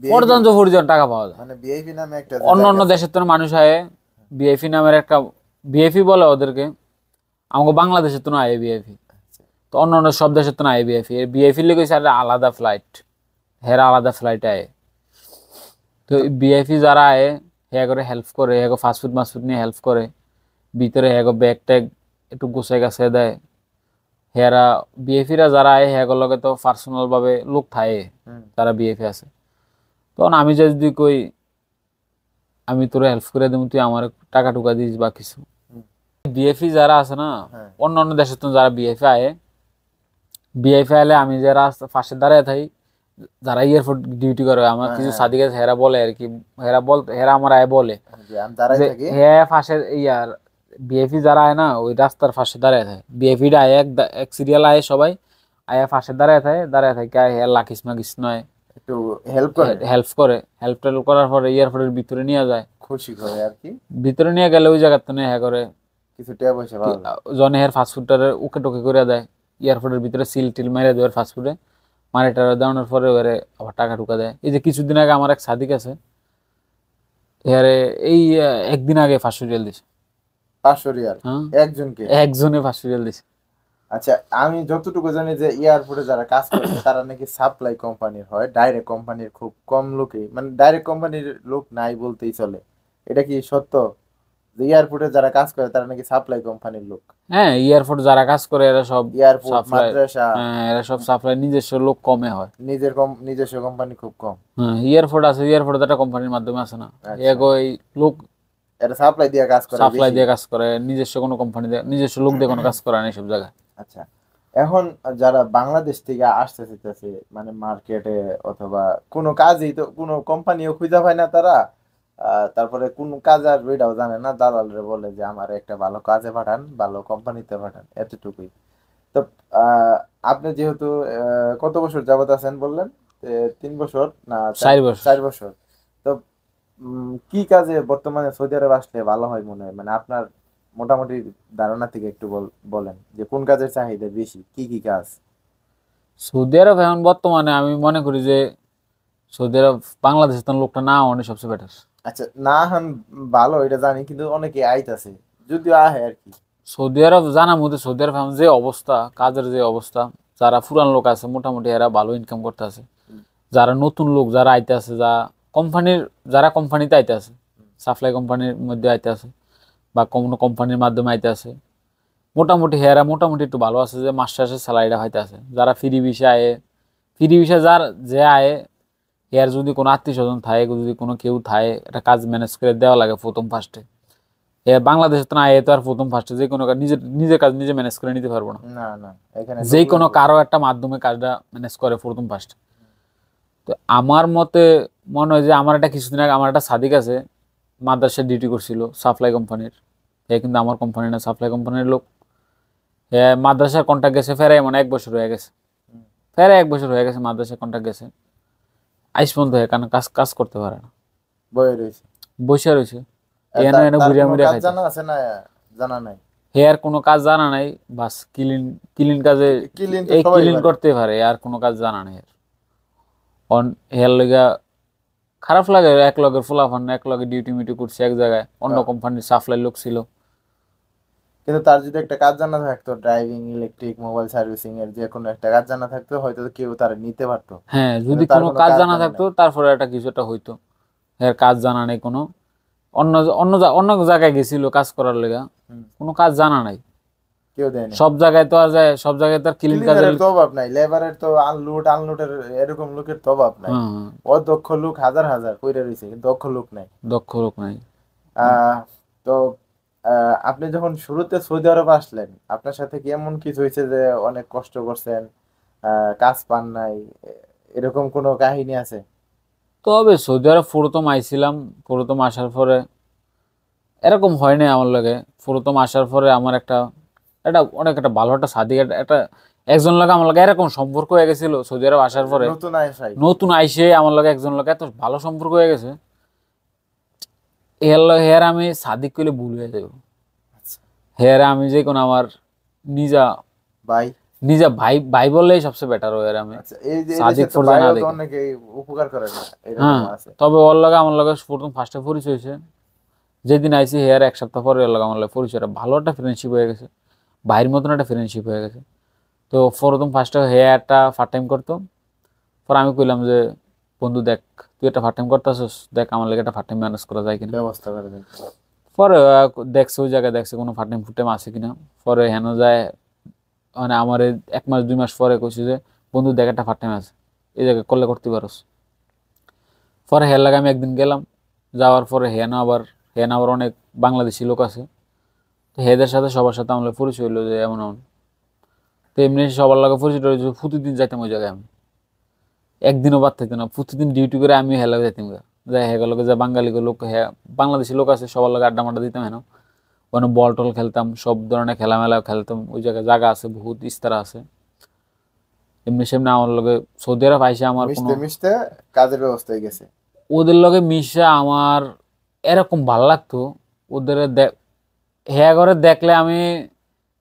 Speaker 2: ভিআইপি,
Speaker 1: পর্যন্ত পর্যন্ত টাকা পাওয়া যায়।
Speaker 2: মানে ভিআইপি নামে একটা যে
Speaker 1: অন্য অন্য
Speaker 2: জায়গা আছে।
Speaker 1: দেশের তো মানুষ আয়, বিএফি নামের একটা, বিএফি বলে ওদেরকে, আমাকে বাংলাদেশের তো না আয় বিএফি, তো অন্য অন্য সব দেশের তো না আয় বিএফি, বিএফি লেগে আলাদা ফ্লাইট, হেরা আলাদা ফ্লাইট আয়। তো বিএফি যারা আয় হ্যাঁ করে হেল্প করে, হ্যাঁ ফাস্টফুড মাসফুড নিয়ে হেল্প করে, ভিতরে হ্যাঁ ব্যাগ ট্যাগ একটু গুছাই গাছে দেয়। হেরা বিএফিরা যারা আয় হ্যাঁ লগে তো পার্সোনাল ভাবে লোক থাকে,
Speaker 2: হুম।
Speaker 1: যারা বিএফি আছে। তখন আমি যদি কই আমি তোরা হেল্প করে দেবো, তুই আমার টাকা টুকা দিস বা কিছু।
Speaker 2: হুম।
Speaker 1: বিএফি যারা আছে না,
Speaker 2: হ্যাঁ।
Speaker 1: অন্য অন্য দেশের তো যারা বিএফি আয়, বিএফি আইলে আমি যারা পাশে দাঁড়ায় থাকি, যারা এয়ারপোর্ট ডিউটি করে, আমার
Speaker 2: হ্যাঁ,
Speaker 1: কিছু
Speaker 2: হ্যাঁ,
Speaker 1: সাদিকে হেরা বলে আর কি, হেরা আমার আয় বলে
Speaker 2: যে আমি দাঁড়াই
Speaker 1: যে
Speaker 2: থাকি।
Speaker 1: হ্যাঁ পাশে ইয়ার বিএফি যারা আয় না ওই রাস্তার পাশে দাঁড়ায় থাকে, বিএফিটা আয় এক সিরিয়াল আয় সবাই আয়া পাশে দাঁড়ায় থাকে আয় হ্যাঁ লাকিস মাকিস নয়,
Speaker 2: একটু হেল্প করে,
Speaker 1: হেল্প করে, হেল্প টেল্প করার পরে এয়ারপোর্টের ভিতরে নিয়ে যায়।
Speaker 2: খুশি করে আর কি।
Speaker 1: ভিতরে নিয়ে গেলে ওই জায়গাতে নিয়ে হ্যাঁ করে
Speaker 2: কিছু টাকা পয়সা পাওয়া যায়।
Speaker 1: জনে হের ফাস্টফুডটারে উকে টুকে করে দেয়, এয়ারপোর্টের ভিতরে সিল টিল মেরে দেয় ফাস্টফুডে, মারে টারে দেওয়ানোর পরে ওরে আবার টাকা টুকা দেয়। এই যে কিছুদিন আগে আমার এক সাদিক আছে, এরে এই একদিন আগে 500 রিয়াল দিছে।
Speaker 2: 500 রিয়াল
Speaker 1: হ্যাঁ,
Speaker 2: একজনকে?
Speaker 1: একজনে 500 রিয়াল দিছে।
Speaker 2: আচ্ছা, আমি যতটুকু জানি যে এয়ারপোর্টে যারা কাজ করে তারা নাকি সাপ্লাই কোম্পানির হয়, ডাইরেক্ট কোম্পানির খুব কম লোকই, মানে ডাইরেক্ট কোম্পানির লোক নাই বলতেই চলে। এটা কি সত্য যে এয়ারপোর্টে যারা কাজ করে তারা নাকি সাপ্লাই কোম্পানির লোক?
Speaker 1: হ্যাঁ, এয়ারপোর্ট যারা কাজ করে এরা সব
Speaker 2: এয়ারপোর্ট,
Speaker 1: সাপ্লাই,
Speaker 2: মাদ্রাসা,
Speaker 1: হ্যাঁ এরা সব সাপ্লাই নিজস্ব লোক কমে হয়।
Speaker 2: নিজস্ব কোম্পানি খুব কম।
Speaker 1: হ্যাঁ, এয়ারপোর্ট আছে, এয়ারপোর্ট একটা কোম্পানির মাধ্যমে আছে না,
Speaker 2: আচ্ছা,
Speaker 1: এগো এই লোক
Speaker 2: এটা সাপ্লাই দিয়ে কাজ করে
Speaker 1: সাপ্লাই
Speaker 2: বেশি।
Speaker 1: দিয়ে কাজ করে, নিজস্ব কোনো কোম্পানি দিয়ে নিজস্ব লোক দিয়ে কোনো কাজ করে না এইসব জায়গায়।
Speaker 2: আচ্ছা, এখন যারা বাংলাদেশ থেকে আসতে চাইতেছে মানে মার্কেটে অথবা কোনো কাজই তো কোনো কোম্পানিও খুঁজে পায় না তারা, তারপরে কোন কাজ আসবে এটাও জানে না, দালালরে বলে যে আমার একটা ভালো কাজে পাঠান, ভালো কোম্পানিতে পাঠান, এতটুকুই। তো আহ, আপনি যেহেতু কত বছর যাবত আছেন বললেন? 3 বছর না
Speaker 1: 4 বছর।
Speaker 2: 4 বছর। তো কি কাজে বর্তমানে সৌদি আরব আসলে ভালো হয় মনে হয়, মানে আপনার মোটামুটি ধারণা থেকে একটু বলেন যে কোন কাজের চাহিদা বেশি, কি কি কাজ?
Speaker 1: সৌদি আরব এখন বর্তমানে আমি মনে করি যে সৌদি আরব বাংলাদেশের তো লোকটা না অনেক সবচেয়ে বেটার।
Speaker 2: আচ্ছা, না হান ভালো এটা জানি, কিন্তু অনেকে আইতাছে, যদিও আহে আর কি।
Speaker 1: সৌদি আরব জানার মধ্যে সৌদি আরব এখন যে অবস্থা, কাজের যে অবস্থা, যারা পুরান লোক আছে মোটামুটি এরা ভালো ইনকাম করতে আছে।
Speaker 2: হুম,
Speaker 1: যারা নতুন লোক যারা আইতে আছে, কোম্পানির যারা কোম্পানিতে আইতে আছে,
Speaker 2: হুম,
Speaker 1: সাপ্লাই কোম্পানির মধ্যে আইতে আছে বা কোনো কোম্পানির মাধ্যমে আইতে আছে, মোটামুটি হেরা মোটামুটি একটু ভালো আছে, যে মাস শেষে স্যালারিটা হইতে আছে। যারা ফ্রি ভিসা আয়ে, ফ্রি ভিসা যার যে আয়ে, এর যদি কোনো আত্মীয় স্বজন থাকে, যদি কোনো কেউ থাকে, একটা কাজ ম্যানেজ করে দেওয়া লাগে প্রথম ফার্স্টে। এ বাংলাদেশে তো না, এ তো আর প্রথম ফার্স্টে যে কোনো কাজ নিজের নিজের কাজ নিজে ম্যানেজ করে নিতে পারবো না।
Speaker 2: না না, এখানে
Speaker 1: যে
Speaker 2: লোক
Speaker 1: কোনো
Speaker 2: লাগবে।
Speaker 1: কারো একটা মাধ্যমে কাজটা ম্যানেজ করে প্রথম ফার্স্টে। তো আমার মতে মনে হয় যে আমার একটা কিছুদিন আগে আমার একটা সাদিক আছে, মাদ্রাসায় ডিউটি করছিল সাপ্লাই কোম্পানির। এ কিন্তু আমার কোম্পানি না, সাপ্লাই কোম্পানির লোক। এ মাদ্রাসার কন্ট্রাক্ট গেছে ফেরে, মানে 1 বছর হয়ে গেছে।
Speaker 2: হুম,
Speaker 1: ফেরে 1 বছর হয়ে গেছে মাদ্রাসার কন্ট্রাক্ট গেছে, আইস বন্ধ হয়ে, কারণ কাজ কাজ করতে পারে না,
Speaker 2: বয়ে রয়েছে।
Speaker 1: বসে রয়েছে। এনে এনে
Speaker 2: তার
Speaker 1: ঘুরিয়া
Speaker 2: কোনো
Speaker 1: মুড়িয়া
Speaker 2: কাজ
Speaker 1: খাইতে।
Speaker 2: জানা আছে না? জানা নাই?
Speaker 1: হে আর কোনো কাজ জানা নাই, বাস ক্লিন ক্লিন কাজে,
Speaker 2: ক্লিন তো
Speaker 1: এই
Speaker 2: সবাই
Speaker 1: ক্লিন
Speaker 2: পারে।
Speaker 1: করতে পারে, আর কোনো কাজ জানা নাই এর। অন হের লেগা খারাপ লাগে, এক লগে ফুলাফান এক লগে ডিউটি মিউটি করছে এক জায়গায়, অন্য
Speaker 2: আহ,
Speaker 1: কোম্পানির সাপ্লাই লোক ছিল।
Speaker 2: কিন্তু তার যদি একটা কাজ জানা থাকতো, ড্রাইভিং, ইলেকট্রিক, মোবাইল সার্ভিসিং এর যে কোনো একটা কাজ জানা থাকতো, হয়তো কেউ তার নিতে পারতো।
Speaker 1: হ্যাঁ,
Speaker 2: কিন্তু
Speaker 1: যদি
Speaker 2: তার
Speaker 1: কোনো
Speaker 2: কোনো
Speaker 1: কাজ
Speaker 2: কাজ
Speaker 1: জানা
Speaker 2: জানা
Speaker 1: থাকতো
Speaker 2: নাই।
Speaker 1: তারপরে একটা কিছুটা হইতো। এর কাজ জানা নেই কোনো, অন্য অন্য অন্য জায়গায় গেছিল কাজ করার লেগা,
Speaker 2: হুম,
Speaker 1: কোনো কাজ জানা নাই।
Speaker 2: কেউ দেয় নাই।
Speaker 1: সব জায়গায় তো আর যায়, সব জায়গায় তো আর ক্লিন কাজের।
Speaker 2: ক্লিনারের তো অভাব নাই, লেবারের তো আনলোডের এরকম লোকের তো অভাব নাই।
Speaker 1: হ্যাঁ হ্যাঁ,
Speaker 2: অদক্ষ লোক হাজার হাজার কইরা রইছে, কিন্তু দক্ষ লোক নাই।
Speaker 1: দক্ষ লোক নাই।
Speaker 2: আহ তো আপনি যখন শুরুতে সৌদি আরব আসলেন, আপনার সাথে কি এমন কিছু হয়েছে যে অনেক কষ্ট করছেন, কাজ পান নাই, এরকম কোনো কাহিনী আছে?
Speaker 1: তবে সৌদি আরব প্রথম আইছিলাম, প্রথম আসার পরে এরকম হয় নাই আমার লাগে। প্রথম আসার পরে আমার একটা একটা অনেক একটা ভালো একটা সাদিক একটা একজন লাগে আমার লাগে এরকম সম্পর্ক হয়ে গেছিল সৌদি আরব আসার পরে।
Speaker 2: নতুন আয়সাই।
Speaker 1: নতুন আইসে আমার লাগে একজন লাগে এত ভালো সম্পর্ক হয়ে গেছে, হেয়ার আমি সাদিক কইলে ভুল হয়ে যাবো।
Speaker 2: আচ্ছা,
Speaker 1: হেয়ার আমি যে কোনো আমার নিজা
Speaker 2: ভাই।
Speaker 1: নিজা ভাই ভাই বললেই সবচেয়ে বেটার হয়। আমি
Speaker 2: আচ্ছা, এই যে এই
Speaker 1: সাদিক
Speaker 2: দেশে তো
Speaker 1: ফোরজা না
Speaker 2: ভাইও তো
Speaker 1: দেখে।
Speaker 2: অনেকে উপকার করে না,
Speaker 1: হ্যাঁ,
Speaker 2: এরকম আছে।
Speaker 1: তবে ওর লাগে আমার লাগে প্রথম ফার্স্টে পরিচয় হয়েছে যেদিন আইসি, হেয়ার 1 সপ্তাহ পরে ওর লাগে আমার লাগে পরিচয়টা ভালো একটা ফ্রেন্ডশিপ হয়ে গেছে, ভাইয়ের মতন একটা ফ্রেন্ডশিপ হয়ে গেছে। তো প্রথম ফার্স্টে হেয়ারটা পার্ট টাইম করতো। পরে আমি কইলাম যে বন্ধু দেখ, তুই একটা পার্ট টাইম করতেছিস, দেখ আমার লাগে একটা পার্ট টাইম ম্যানেজ করা যায় কিনা।
Speaker 2: ব্যবস্থা করে দেন।
Speaker 1: পরে দেখছে ওই জায়গায়, দেখছে কোনো পার্ট টাইম ফুট টাইম আছে কিনা। পরে হেন যায়, মানে আমার 1 মাস 2 মাস পরে কইছে যে বন্ধু দেখ একটা পার্ট টাইম আছে, এই জায়গায় করলে করতে পারোস। পরে হেয়ার লাগে আমি একদিন গেলাম, যাওয়ার পরে হেন আবার অনেক বাংলাদেশি লোক আছে। তো হেদের সাথে সবার সাথে আমার পরিচয় হইলো যে এমন এমন। তো এমনি সবার লাগে পরিচয় হয়েছে, প্রতিদিন যাইতাম ওই জায়গায় আমি, একদিনও বাদ থাকতো না, প্রতিদিন ডিউটি করে আমি হেলা যাইতাম গা। যাই হেগা লোকে যা বাঙালি লোক, হ্যাঁ বাংলাদেশি লোক আছে, সবার লাগে আড্ডা মাড্ডা দিতাম হেন। ওখানে বল টল খেলতাম, সব ধরনের খেলামেলা খেলতাম। ওই জায়গায় জায়গা আছে, বহুত ইস্তারা আছে। এমনি সেমনি আমার লগে সৌদি আরব আইসা আমার কোনো
Speaker 2: মিশতে মিশতে কাজের ব্যবস্থা হয়ে গেছে।
Speaker 1: ওদের লগে মিশা আমার এরকম ভাল লাগতো। ওদের হ্যাঁ করে দেখলে আমি,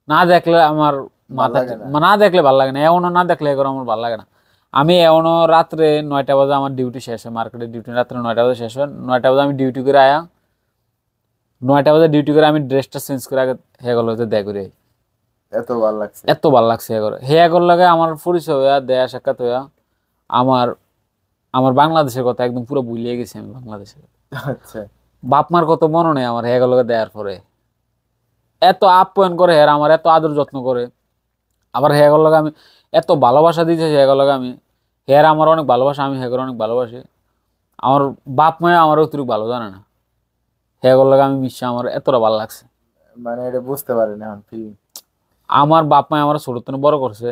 Speaker 1: না দেখলে আমার
Speaker 2: ভাল
Speaker 1: মাথা
Speaker 2: লাগে না।
Speaker 1: না দেখলে ভাল লাগে না, এমনও না দেখলে এ করে আমার ভাল লাগে না। আমি এমনও রাত্রে 9টা বাজে আমার ডিউটি শেষ হয়, মার্কেটের ডিউটি রাত্রে 9টা বাজে শেষ হয়। 9টা বাজে আমি ডিউটি করে আয়া, 9টা বাজে ডিউটি করে আমি ড্রেসটা চেঞ্জ করে আগে হ্যাঁ গেলো দেয় করে আই।
Speaker 2: এত ভাল লাগছে।
Speaker 1: এত ভাল লাগছে হ্যাঁ করে, হ্যাঁ করে লাগে আমার পরিচয় হইয়া দেয়া সাক্ষাৎ হইয়া আমার আমার বাংলাদেশের কথা একদম পুরো ভুলিয়ে গেছি আমি বাংলাদেশের।
Speaker 2: আচ্ছা।
Speaker 1: বাপ মার কত মনে নেই আমার হ্যাঁ লগে দেওয়ার পরে। এত আপ্যায়ন করে হ্যাঁ, আমার এত আদর যত্ন করে। আবার হ্যাঁ লগে আমি এত ভালোবাসা দিয়েছে হ্যাঁ লগে আমি, হ্যাঁ আমার অনেক ভালোবাসা, আমি হ্যাঁ অনেক ভালোবাসি। আমার বাপ মায়ে আমার অতিরিক্ত ভালো জানে না, হ্যাঁ লগে আমি মিশে আমার এতটা ভালো লাগছে।
Speaker 2: মানে এটা বুঝতে পারেন এখন ফিলিং।
Speaker 1: আমার বাপ মায়ে আমার ছোট থেকে বড় করছে,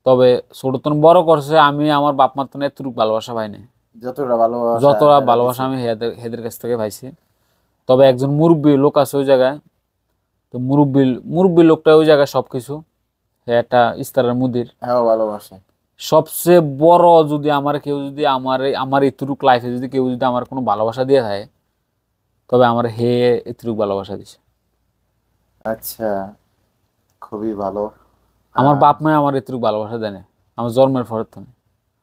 Speaker 1: তবে ছোট থেকে বড় করছে, আমি আমার বাপ মার থেকে এতটুকু ভালোবাসা পাই নাই,
Speaker 2: যতটা ভালোবাসা
Speaker 1: যতটা
Speaker 2: এরা
Speaker 1: ভালোবাসা
Speaker 2: দিছে।
Speaker 1: আমি হেদের কাছ থেকে পাইছি। তবে একজন মুরব্বী লোক আছে ওই জায়গায়, তো মুরব্বী মুরব্বী লোকটা ওই জায়গায় সবকিছু। সে একটা ইস্তারের মুদির।
Speaker 2: হ্যাঁ, ভালোবাসে।
Speaker 1: সবচেয়ে বড় যদি আমার কেউ যদি আমার এতটুক লাইফে যদি কেউ যদি আমার কোনো ভালোবাসা দিয়ে থাকে, তবে আমার হে এতটুক ভালোবাসা দিছে।
Speaker 2: আচ্ছা, খুবই ভালো।
Speaker 1: আমার
Speaker 2: আহ,
Speaker 1: বাপ মায়ে আমার এতটুক ভালোবাসা দেয় না, আমার জন্মের পরের থেকে।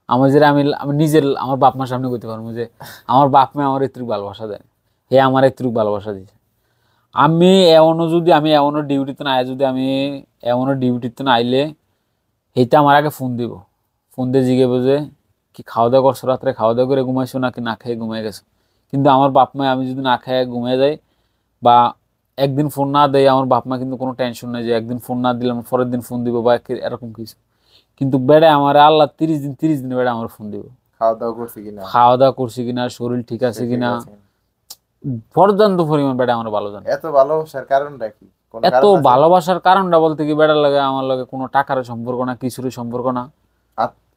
Speaker 1: আমার যে আমি আমি নিজের আমার বাপ মার সামনে করতে পারবো যে আমার বাপ মা আমার এতটুকু ভালোবাসা দেয়, হে আমার এতটুকু ভালোবাসা দিয়েছে। আমি এমনও যদি আমি এমনও ডিউটিতে না আয়, যদি আমি এমনও ডিউটিতে না আইলে এইটা আমার আগে ফোন দিব, ফোন দিয়ে জিজ্ঞেস যে কি খাওয়া দাওয়া করছো, রাত্রে খাওয়া দাওয়া করে ঘুমাইছো নাকি না খেয়ে ঘুমিয়ে গেছো। কিন্তু আমার বাপ মা আমি যদি না খেয়ে ঘুমিয়ে যাই বা একদিন ফোন না দেয়, আমার বাপ মা কিন্তু কোনো টেনশন নেই যে একদিন ফোন না দিলাম পরের দিন ফোন দিব বা এরকম কিছু। কিন্তু বেড়ে আমার আল্লাহ 30 দিন 30 দিন বেড়ে আমার ফোন দিব,
Speaker 2: খাওয়া দাওয়া করছি কিনা,
Speaker 1: খাওয়া দাওয়া করছি কিনা, শরীর ঠিক আছে
Speaker 2: ঠিক
Speaker 1: কিনা,
Speaker 2: আছে কিনা।
Speaker 1: পর্যাপ্ত পরিমাণ বেড়ে আমার ভালো জানে।
Speaker 2: এত ভালোবাসার কারণটা কি, কোনো
Speaker 1: এত
Speaker 2: কারণ আছে?
Speaker 1: ভালোবাসার কারণটা বলতে কি বেড়ার লাগে আমার লাগে কোনো টাকার সম্পর্ক না, কিছুরই সম্পর্ক না,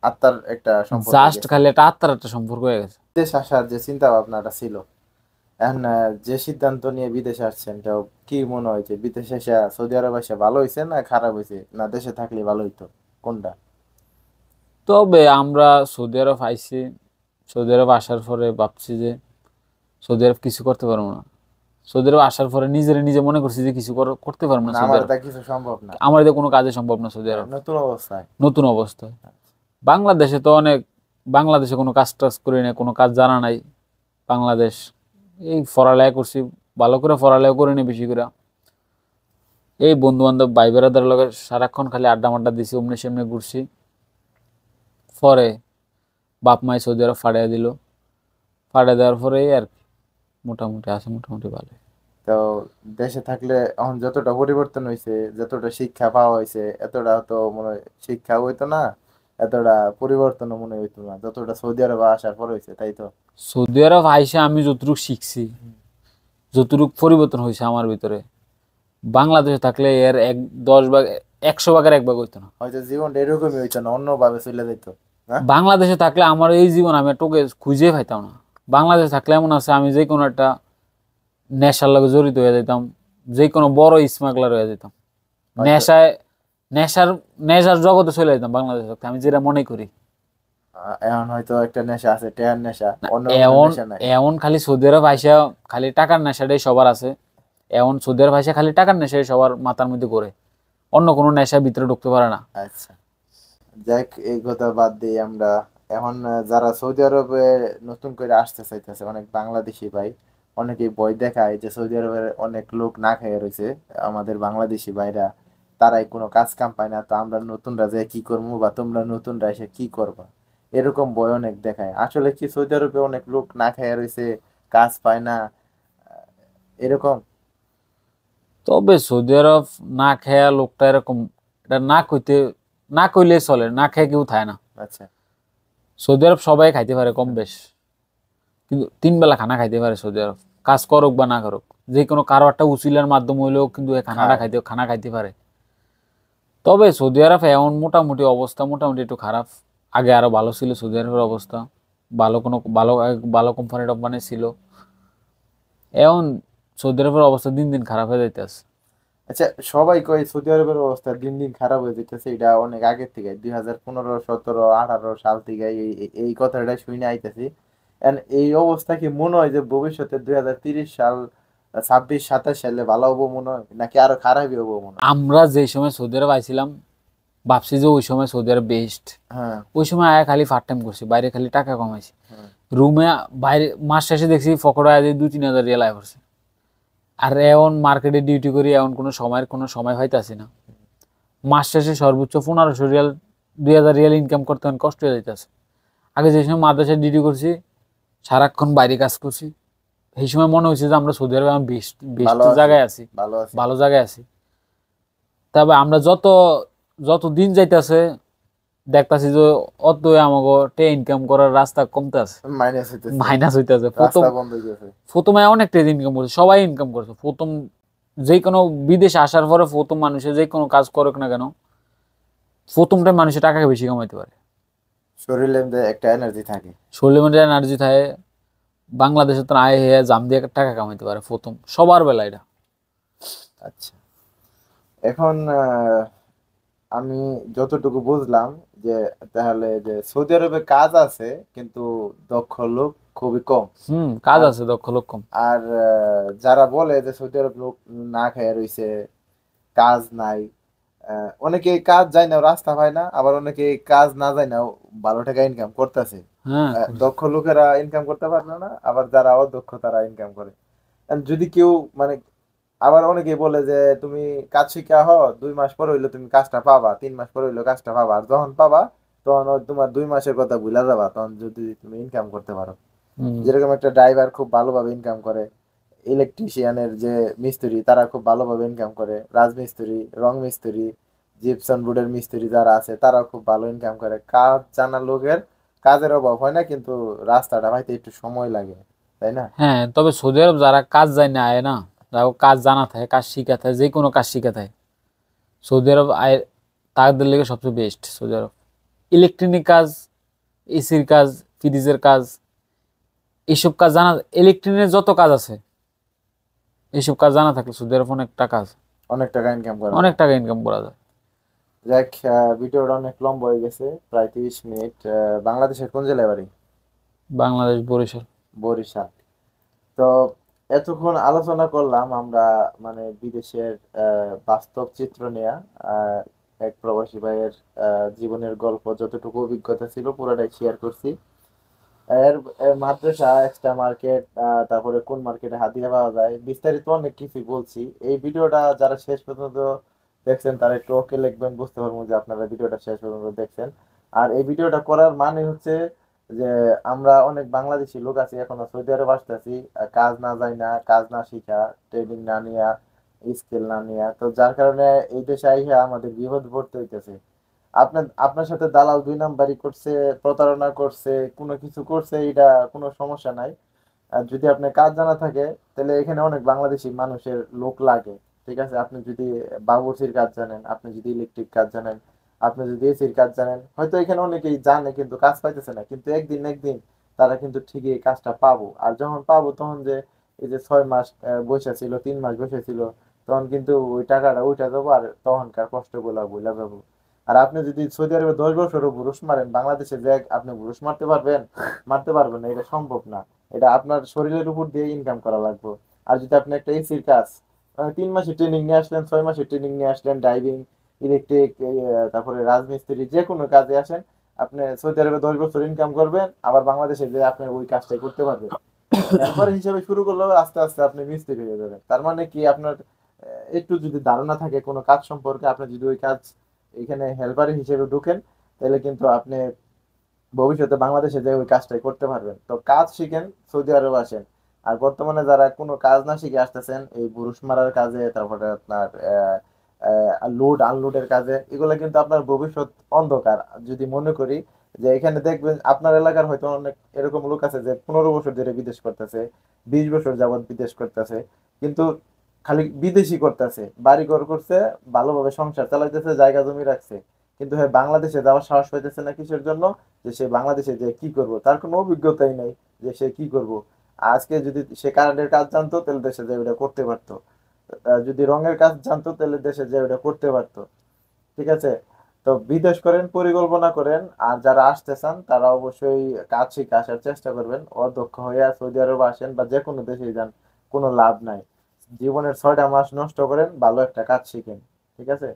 Speaker 2: আত্মার একটা সম্পর্ক হয়ে
Speaker 1: জাস্ট
Speaker 2: গেছে।
Speaker 1: খালি একটা আত্মার একটা সম্পর্ক হয়ে গেছে।
Speaker 2: বিদেশ আসার যে চিন্তা ভাবনাটা ছিল, এখন যে সিদ্ধান্ত নিয়ে বিদেশে আসছেন, এটাও কি মনে হয় যে বিদেশে এসে সৌদি আরব এসে ভালো হয়েছে না খারাপ হয়েছে, না দেশে থাকলে ভালো হইতো, কোনটা?
Speaker 1: তবে আমরা সৌদি আরব আইছি, সৌদি আরব আসার পরে ভাবছি যে সৌদি আরব কিছু করতে পারবো না। সৌদি আরব আসার পরে নিজের নিজে মনে করছি যে কিছু করতে পারবো না
Speaker 2: মানে
Speaker 1: সৌদি
Speaker 2: আমার
Speaker 1: আরব,
Speaker 2: তা কিছু সম্ভব না।
Speaker 1: আমার এতে কোনো কাজে সম্ভব না সৌদি আরব
Speaker 2: নতুন অবস্থায়।
Speaker 1: নতুন অবস্থায়। বাংলাদেশে তো অনেক, বাংলাদেশে কোনো কাজ টাজ করি না, কোনো কাজ জানা নাই। বাংলাদেশ এই পড়ালেখা করছি, ভালো করে পড়ালেখা করি না বেশি করে, এই বন্ধু বান্ধব ভাই বেড়াদার লগে সারাক্ষণ খালি আড্ডা মাড্ডা দিছি, অমনি সামনে ঘুরছি। পরে বাপ মাই সৌদি আরব ফাড়িয়ে দিল, ফাড়িয়ে দেওয়ার পরে আর কি মোটামুটি আছে, মোটামুটি ভালো।
Speaker 2: তো দেশে থাকলে এখন যতটা পরিবর্তন হয়েছে, যতটা শিক্ষা পাওয়া হয়েছে, এতটা তো মনে হয় শিক্ষা হইতো না, এতটা পরিবর্তন মনে হইতো না যতটা সৌদি আরবে আসার পর হয়েছে, তাই তো?
Speaker 1: সৌদি আরব আইসা আমি যতটুকু শিখছি, যতটুকু পরিবর্তন হয়েছে আমার ভিতরে, বাংলাদেশে থাকলে এর 10 ভাগ 100 ভাগের 1 ভাগ হইতো না।
Speaker 2: হয়তো জীবনটা এরকমই হইতো না, অন্যভাবে চলে যেত। হ্যাঁ,
Speaker 1: বাংলাদেশে থাকলে আমার এই জীবন আমি টোকে খুঁজে পাইতাম না। বাংলাদেশে থাকলে এমন আছে আমি যে কোনো একটা নেশার লগে জড়িত হয়ে যেতাম, যে কোনো বড় স্মাগলার হয়ে যেতাম,
Speaker 2: হয়তো
Speaker 1: নেশায়, নেশার নেশার জগতে চলে যেতাম বাংলাদেশে থাকতে, আমি যেটা মনে করি।
Speaker 2: এখন হয়তো একটা নেশা আছে, টেয়ার নেশা, অন্য কোনো
Speaker 1: এমন
Speaker 2: নেশা নাই।
Speaker 1: এমন খালি সৌদি আরব আইসা খালি টাকার নেশাটাই সবার আছে। এমন সৌদি আরব আইসা খালি টাকার নেশাই সবার মাথার মধ্যে করে, অন্য কোনো নেশা ভিতরে ঢুকতে পারে না।
Speaker 2: আচ্ছা, যাক এই কথা বাদ দিই আমরা। এখন যারা সৌদি আরবে নতুন করে আসতে চাইতেছে, অনেক বাংলাদেশি ভাই, অনেকেই ভয় দেখায় যে সৌদি আরবের অনেক লোক না খেয়ে রয়েছে, আমাদের বাংলাদেশি ভাইরা, তারাই কোনো কাজ কাম পায় না, তো আমরা নতুনরা যে কি করবো, বা তোমরা নতুনরা এসে কি করবা, এরকম ভয় অনেক দেখায়। আসলে কি সৌদি আরবে অনেক লোক না খেয়ে রয়েছে, কাজ পায় না, এরকম?
Speaker 1: তবে সৌদি আরব না খেয়া লোকটা এরকম, এটা না কইতে, না কইলে চলে, না খেয়ে কেউ থাকে না।
Speaker 2: আচ্ছা।
Speaker 1: সৌদি আরব সবাই খাইতে পারে কম বেশ, কিন্তু 3 বেলা খানা খাইতে পারে সৌদি আরব, কাজ করুক বা না করুক, যে কোনো কারো একটা উচিলার মাধ্যম হইলেও কিন্তু এই
Speaker 2: খায়।
Speaker 1: খানা খাইতে পারে। তবে সৌদি আরব এখন মোটামুটি অবস্থা মোটামুটি একটু খারাপ, আগে আরো ভালো ছিল সৌদি আরবের অবস্থা, ভালো কোনো ভালো ভালো কোম্পানি টোম্পানি ছিল। এখন সৌদি আরবের অবস্থা দিন দিন খারাপ হয়ে যাইতেছে।
Speaker 2: আচ্ছা, সবাই কয় সৌদি আরবের অবস্থা দিন দিন খারাপ হয়ে যেতেছে, এটা অনেক আগের থেকে, 2015, 17, 18 সাল থেকে এই কথাটা শুনে আইতেছি। এই অবস্থা কি মনে হয় যে ভবিষ্যতে 2030 সাল, 26, 27 সালে ভালো হবো মনে হয়, নাকি আরো খারাপই হবো মনে হয়?
Speaker 1: আমরা যে সময় সৌদি আরব আইছিলাম ভাবছি যে ওই সময় সৌদি আরব বেস্ট,
Speaker 2: হ্যাঁ।
Speaker 1: ওই সময় আয়া খালি ফার্ট টাইম করছি, বাইরে খালি টাকা কামাইছি,
Speaker 2: হ্যাঁ।
Speaker 1: রুমে বাইরে মাস শেষে দেখছি ফকড়া আয় 2-3 হাজার রিয়াল আয় করছে। আর এখন মার্কেটে ডিউটি করি, এখন কোনো সময় হইতাছি না, মাস শেষে সর্বোচ্চ 1500 রিয়াল 2000 রিয়াল ইনকাম করতে অনেক কষ্ট হয়ে যাইতেছে। আগে যে সময় মাদ্রাসায় ডিউটি করছি, সারাক্ষণ বাইরে কাজ করছি, এই সময় মনে হয়েছে যে আমরা সৌদি আরবে বেস্ট বেস্ট
Speaker 2: ভালো আছে।
Speaker 1: জায়গায় আছি,
Speaker 2: ভালো আছে।
Speaker 1: ভালো জায়গায় আছি। তবে আমরা যত যত দিন যাইতেছে দেখতাছি যে অত আমাকে টে ইনকাম করার রাস্তা কমতে আছে,
Speaker 2: মাইনাস হইতেছে।
Speaker 1: মাইনাস হইতেছে। প্রথম
Speaker 2: রাস্তা বন্ধ হয়ে গেছে।
Speaker 1: প্রথমে অনেক টে ইনকাম করছে, সবাই ইনকাম করছে প্রথম, যে কোনো বিদেশে আসার পরে প্রথম মানুষের যে কোনো কাজ করুক না কেন, প্রথমটাই মানুষের টাকাকে বেশি কামাইতে পারে,
Speaker 2: শরীরে মধ্যে একটা এনার্জি থাকে।
Speaker 1: শরীরে মধ্যে এনার্জি থাকে। বাংলাদেশে তো আয় হয়ে জাম দিয়ে টাকা কামাইতে পারে প্রথম, সবার বেলা এটা।
Speaker 2: আচ্ছা, এখন আমি যতটুকু বুঝলাম যে তাহলে যে সৌদি আরবে কাজ আছে, কিন্তু দক্ষ লোক খুবই কম।
Speaker 1: কাজ
Speaker 2: আর
Speaker 1: আছে, দক্ষ লোক কম।
Speaker 2: আর যারা বলে যে সৌদি আরব লোক না খেয়ে রইছে, কাজ নাই, অনেকে কাজ যায় না রাস্তা পায় না, আবার অনেকে কাজ না যায় না ভালো টাকা ইনকাম করতেছে।
Speaker 1: হ্যাঁ করছে।
Speaker 2: দক্ষ লোকেরা ইনকাম করতে পারে না, আবার যারা অদক্ষ তারা ইনকাম করে। And যদি কেউ মানে, আবার অনেকেই বলে যে তুমি কাজ শিখা 2 মাস পর হইলো তুমি কাজটা পাবা, 3 মাস পর হইলো কাজটা পাবা, আর যখন পাবা তখন তোমার 2 মাসের কথা ভুলা যাবা, তখন যদি তুমি ইনকাম করতে পারো।
Speaker 1: হুম।
Speaker 2: যেরকম একটা ড্রাইভার খুব ভালোভাবে ইনকাম করে, ইলেকট্রিশিয়ানের যে মিস্ত্রি তারা খুব ভালোভাবে ইনকাম করে, রাজমিস্ত্রি, রং মিস্ত্রি, জিপসন বোর্ডের মিস্ত্রি যারা আছে তারা খুব ভালো ইনকাম করে। কাজ জানা লোকের কাজের অভাব হয় না, কিন্তু রাস্তাটা পাইতে একটু সময় লাগে, তাই না?
Speaker 1: হ্যাঁ তবে সৌদি আরব যারা কাজ যায় না আয় না, যারা কাজ জানা থাকে, কাজ শিখা থাকে, যে কোনো কাজ শিখা থাকে, সৌদি আরব আয়, তাদের লেগে সবচেয়ে বেস্ট সৌদি আরব। ইলেকট্রনিক কাজ, এসির কাজ, ফ্রিজের কাজ, এইসব কাজ জানা, ইলেকট্রনিকের যত কাজ আছে এইসব কাজ জানা থাকলে সৌদি আরব অনেক টাকা আছে,
Speaker 2: অনেক টাকা ইনকাম করা
Speaker 1: অনেক
Speaker 2: যায়।
Speaker 1: টাকা ইনকাম করা যায়।
Speaker 2: যাক, ভিডিওটা অনেক লম্বা হয়ে গেছে, প্রায় 30 মিনিট। বাংলাদেশের কোন জেলায় বাড়ি?
Speaker 1: বাংলাদেশ, বরিশাল।
Speaker 2: বরিশাল। তো এতক্ষণ আলোচনা করলাম আমরা মানে বিদেশের বাস্তব চিত্র নেয়া, আহ, এক প্রবাসী ভাইয়ের জীবনের গল্প, যতটুকু অভিজ্ঞতা ছিল পুরোটাই শেয়ার করছি। এর এর মাদ্রাসা, এক্সট্রা মার্কেট, তারপরে কোন মার্কেটে হাতিয়ে পাওয়া যায়, বিস্তারিত অনেক কিছু বলছি। এই ভিডিওটা যারা শেষ পর্যন্ত দেখছেন তারা একটু ওকে লিখবেন, বুঝতে পারবো যে আপনারা ভিডিওটা শেষ পর্যন্ত দেখছেন। আর এই ভিডিওটা করার মানে হচ্ছে যে আমরা অনেক বাংলাদেশি লোক আছি এখনো সৌদি আরব আসতেছি, কাজ না যায় না, কাজ না শিখা, ট্রেনিং না নিয়া, স্কিল না নিয়া, তো যার কারণে এই দেশে আইসা আমাদের বিপদ পড়তে হইতেছে। আপনার আপনার সাথে দালাল 2 নাম্বারি করছে, প্রতারণা করছে, কোনো কিছু করছে, এটা কোনো সমস্যা নাই। আর যদি আপনার কাজ জানা থাকে তাহলে এখানে অনেক বাংলাদেশি মানুষের লোক লাগে। ঠিক আছে, আপনি যদি বাবুর্চির কাজ জানেন, আপনি যদি ইলেকট্রিক কাজ জানেন, আপনি যদি এসির কাজ জানেন, হয়তো এখানে অনেকেই জানে কিন্তু কাজ পাইতেছে না, কিন্তু একদিন না একদিন তারা কিন্তু ঠিকই এই কাজটা পাবো। আর যখন পাবো তখন যে এই যে 6 মাস বসে ছিল, 3 মাস বসে ছিল, তখন কিন্তু ওই টাকাটা উঠে যাবো, আর তখনকার কষ্টগুলো ভুলে যাবো। আর আপনি যদি সৌদি আরবে 10 বছরও ঘুষ মারেন, বাংলাদেশে যে আপনি ঘুষ মারতে পারবেন? মারতে পারবেন না, এটা সম্ভব না। এটা আপনার শরীরের উপর দিয়ে ইনকাম করা লাগবে। আর যদি আপনি একটা এসির কাজ 3 মাসের ট্রেনিং নিয়ে আসলেন, 6 মাসের ট্রেনিং নিয়ে আসলেন, ড্রাইভিং, ইলেকট্রিক, তারপরে রাজমিস্ত্রি, যে কোনো কাজে আসেন, আপনি সৌদি আরবে 10 বছর ইনকাম করবেন, আবার বাংলাদেশে যে আপনি ওই কাজটাই করতে পারবেন। হেল্পার হিসেবে শুরু করলেও আস্তে আস্তে আপনি মিস্ত্রি হয়ে যাবেন। তার মানে কি, আপনার একটু যদি ধারণা থাকে কোনো কাজ সম্পর্কে, আপনি যদি ওই কাজ এখানে হেল্পার হিসেবে ঢুকেন, তাহলে কিন্তু আপনি ভবিষ্যতে বাংলাদেশে যে ওই কাজটাই করতে পারবেন। তো কাজ শিখেন, সৌদি আরব আসেন। আর বর্তমানে যারা কোনো কাজ না শিখে আসতেছেন, এই বুরুশ মারার কাজে, তারপরে আপনার লোড আনলোডের কাজে, এগুলো কিন্তু আপনার ভবিষ্যৎ অন্ধকার। যদি মনে করি যে এখানে দেখবেন আপনার এলাকার হয়তো অনেক এরকম লোক আছে যে 15 বছর ধরে বিদেশ করতেছে, 20 বছর যাবত বিদেশ করতেছে, কিন্তু খালি বিদেশি করতেছে, বাড়ি ঘর করছে, ভালোভাবে সংসার চালাইতেছে, জায়গা জমি রাখছে, কিন্তু হ্যাঁ বাংলাদেশে যাওয়ার সাহস পাইতেছে না। কিসের জন্য? যে সে বাংলাদেশে যে কি করব, তার কোনো অভিজ্ঞতাই নাই যে সে কি করব। আজকে যদি সে কারেন্টের কাজ জানতো তাহলে দেশে যে ওটা করতে পারতো, যদি রঙের কাজ জানতো তাহলে দেশে যে ওটা করতে পারতো। ঠিক আছে? তো বিদেশ করেন, পরিকল্পনা করেন। আর যারা আসতে চান তারা অবশ্যই কাজ শিখে আসার চেষ্টা করবেন। অদক্ষ হয়ে সৌদি আরব আসেন বা যে কোনো দেশে যান, কোনো লাভ নাই। জীবনের 6টা মাস নষ্ট করেন, ভালো একটা কাজ শিখেন। ঠিক আছে?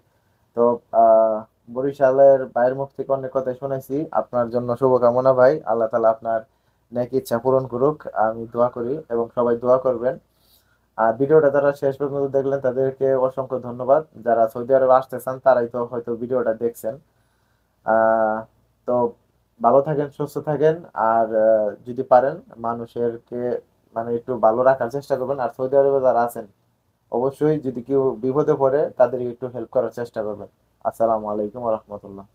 Speaker 2: তো আহ বরিশালের ভাইয়ের মুখ থেকে অনেক কথাই শুনেছি। আপনার জন্য শুভকামনা ভাই, আল্লাহ তালা আপনার নেক ইচ্ছা পূরণ করুক, আমি দোয়া করি এবং সবাই দোয়া করবেন। আর ভিডিওটা যারা শেষ পর্যন্ত দেখলেন তাদেরকে অসংখ্য ধন্যবাদ। যারা সৌদি আরবে আসতে চান তারাই তো হয়তো ভিডিওটা দেখছেন। আহ তো ভালো থাকেন, সুস্থ থাকেন। আর যদি পারেন মানুষেরকে মানে একটু ভালো রাখার চেষ্টা করবেন। আর সৌদি আরবে যারা আছেন অবশ্যই যদি কেউ বিপদে পড়ে তাদেরকে একটু হেল্প করার চেষ্টা করবেন। আসসালামু আলাইকুম রহমতুল্লাহ।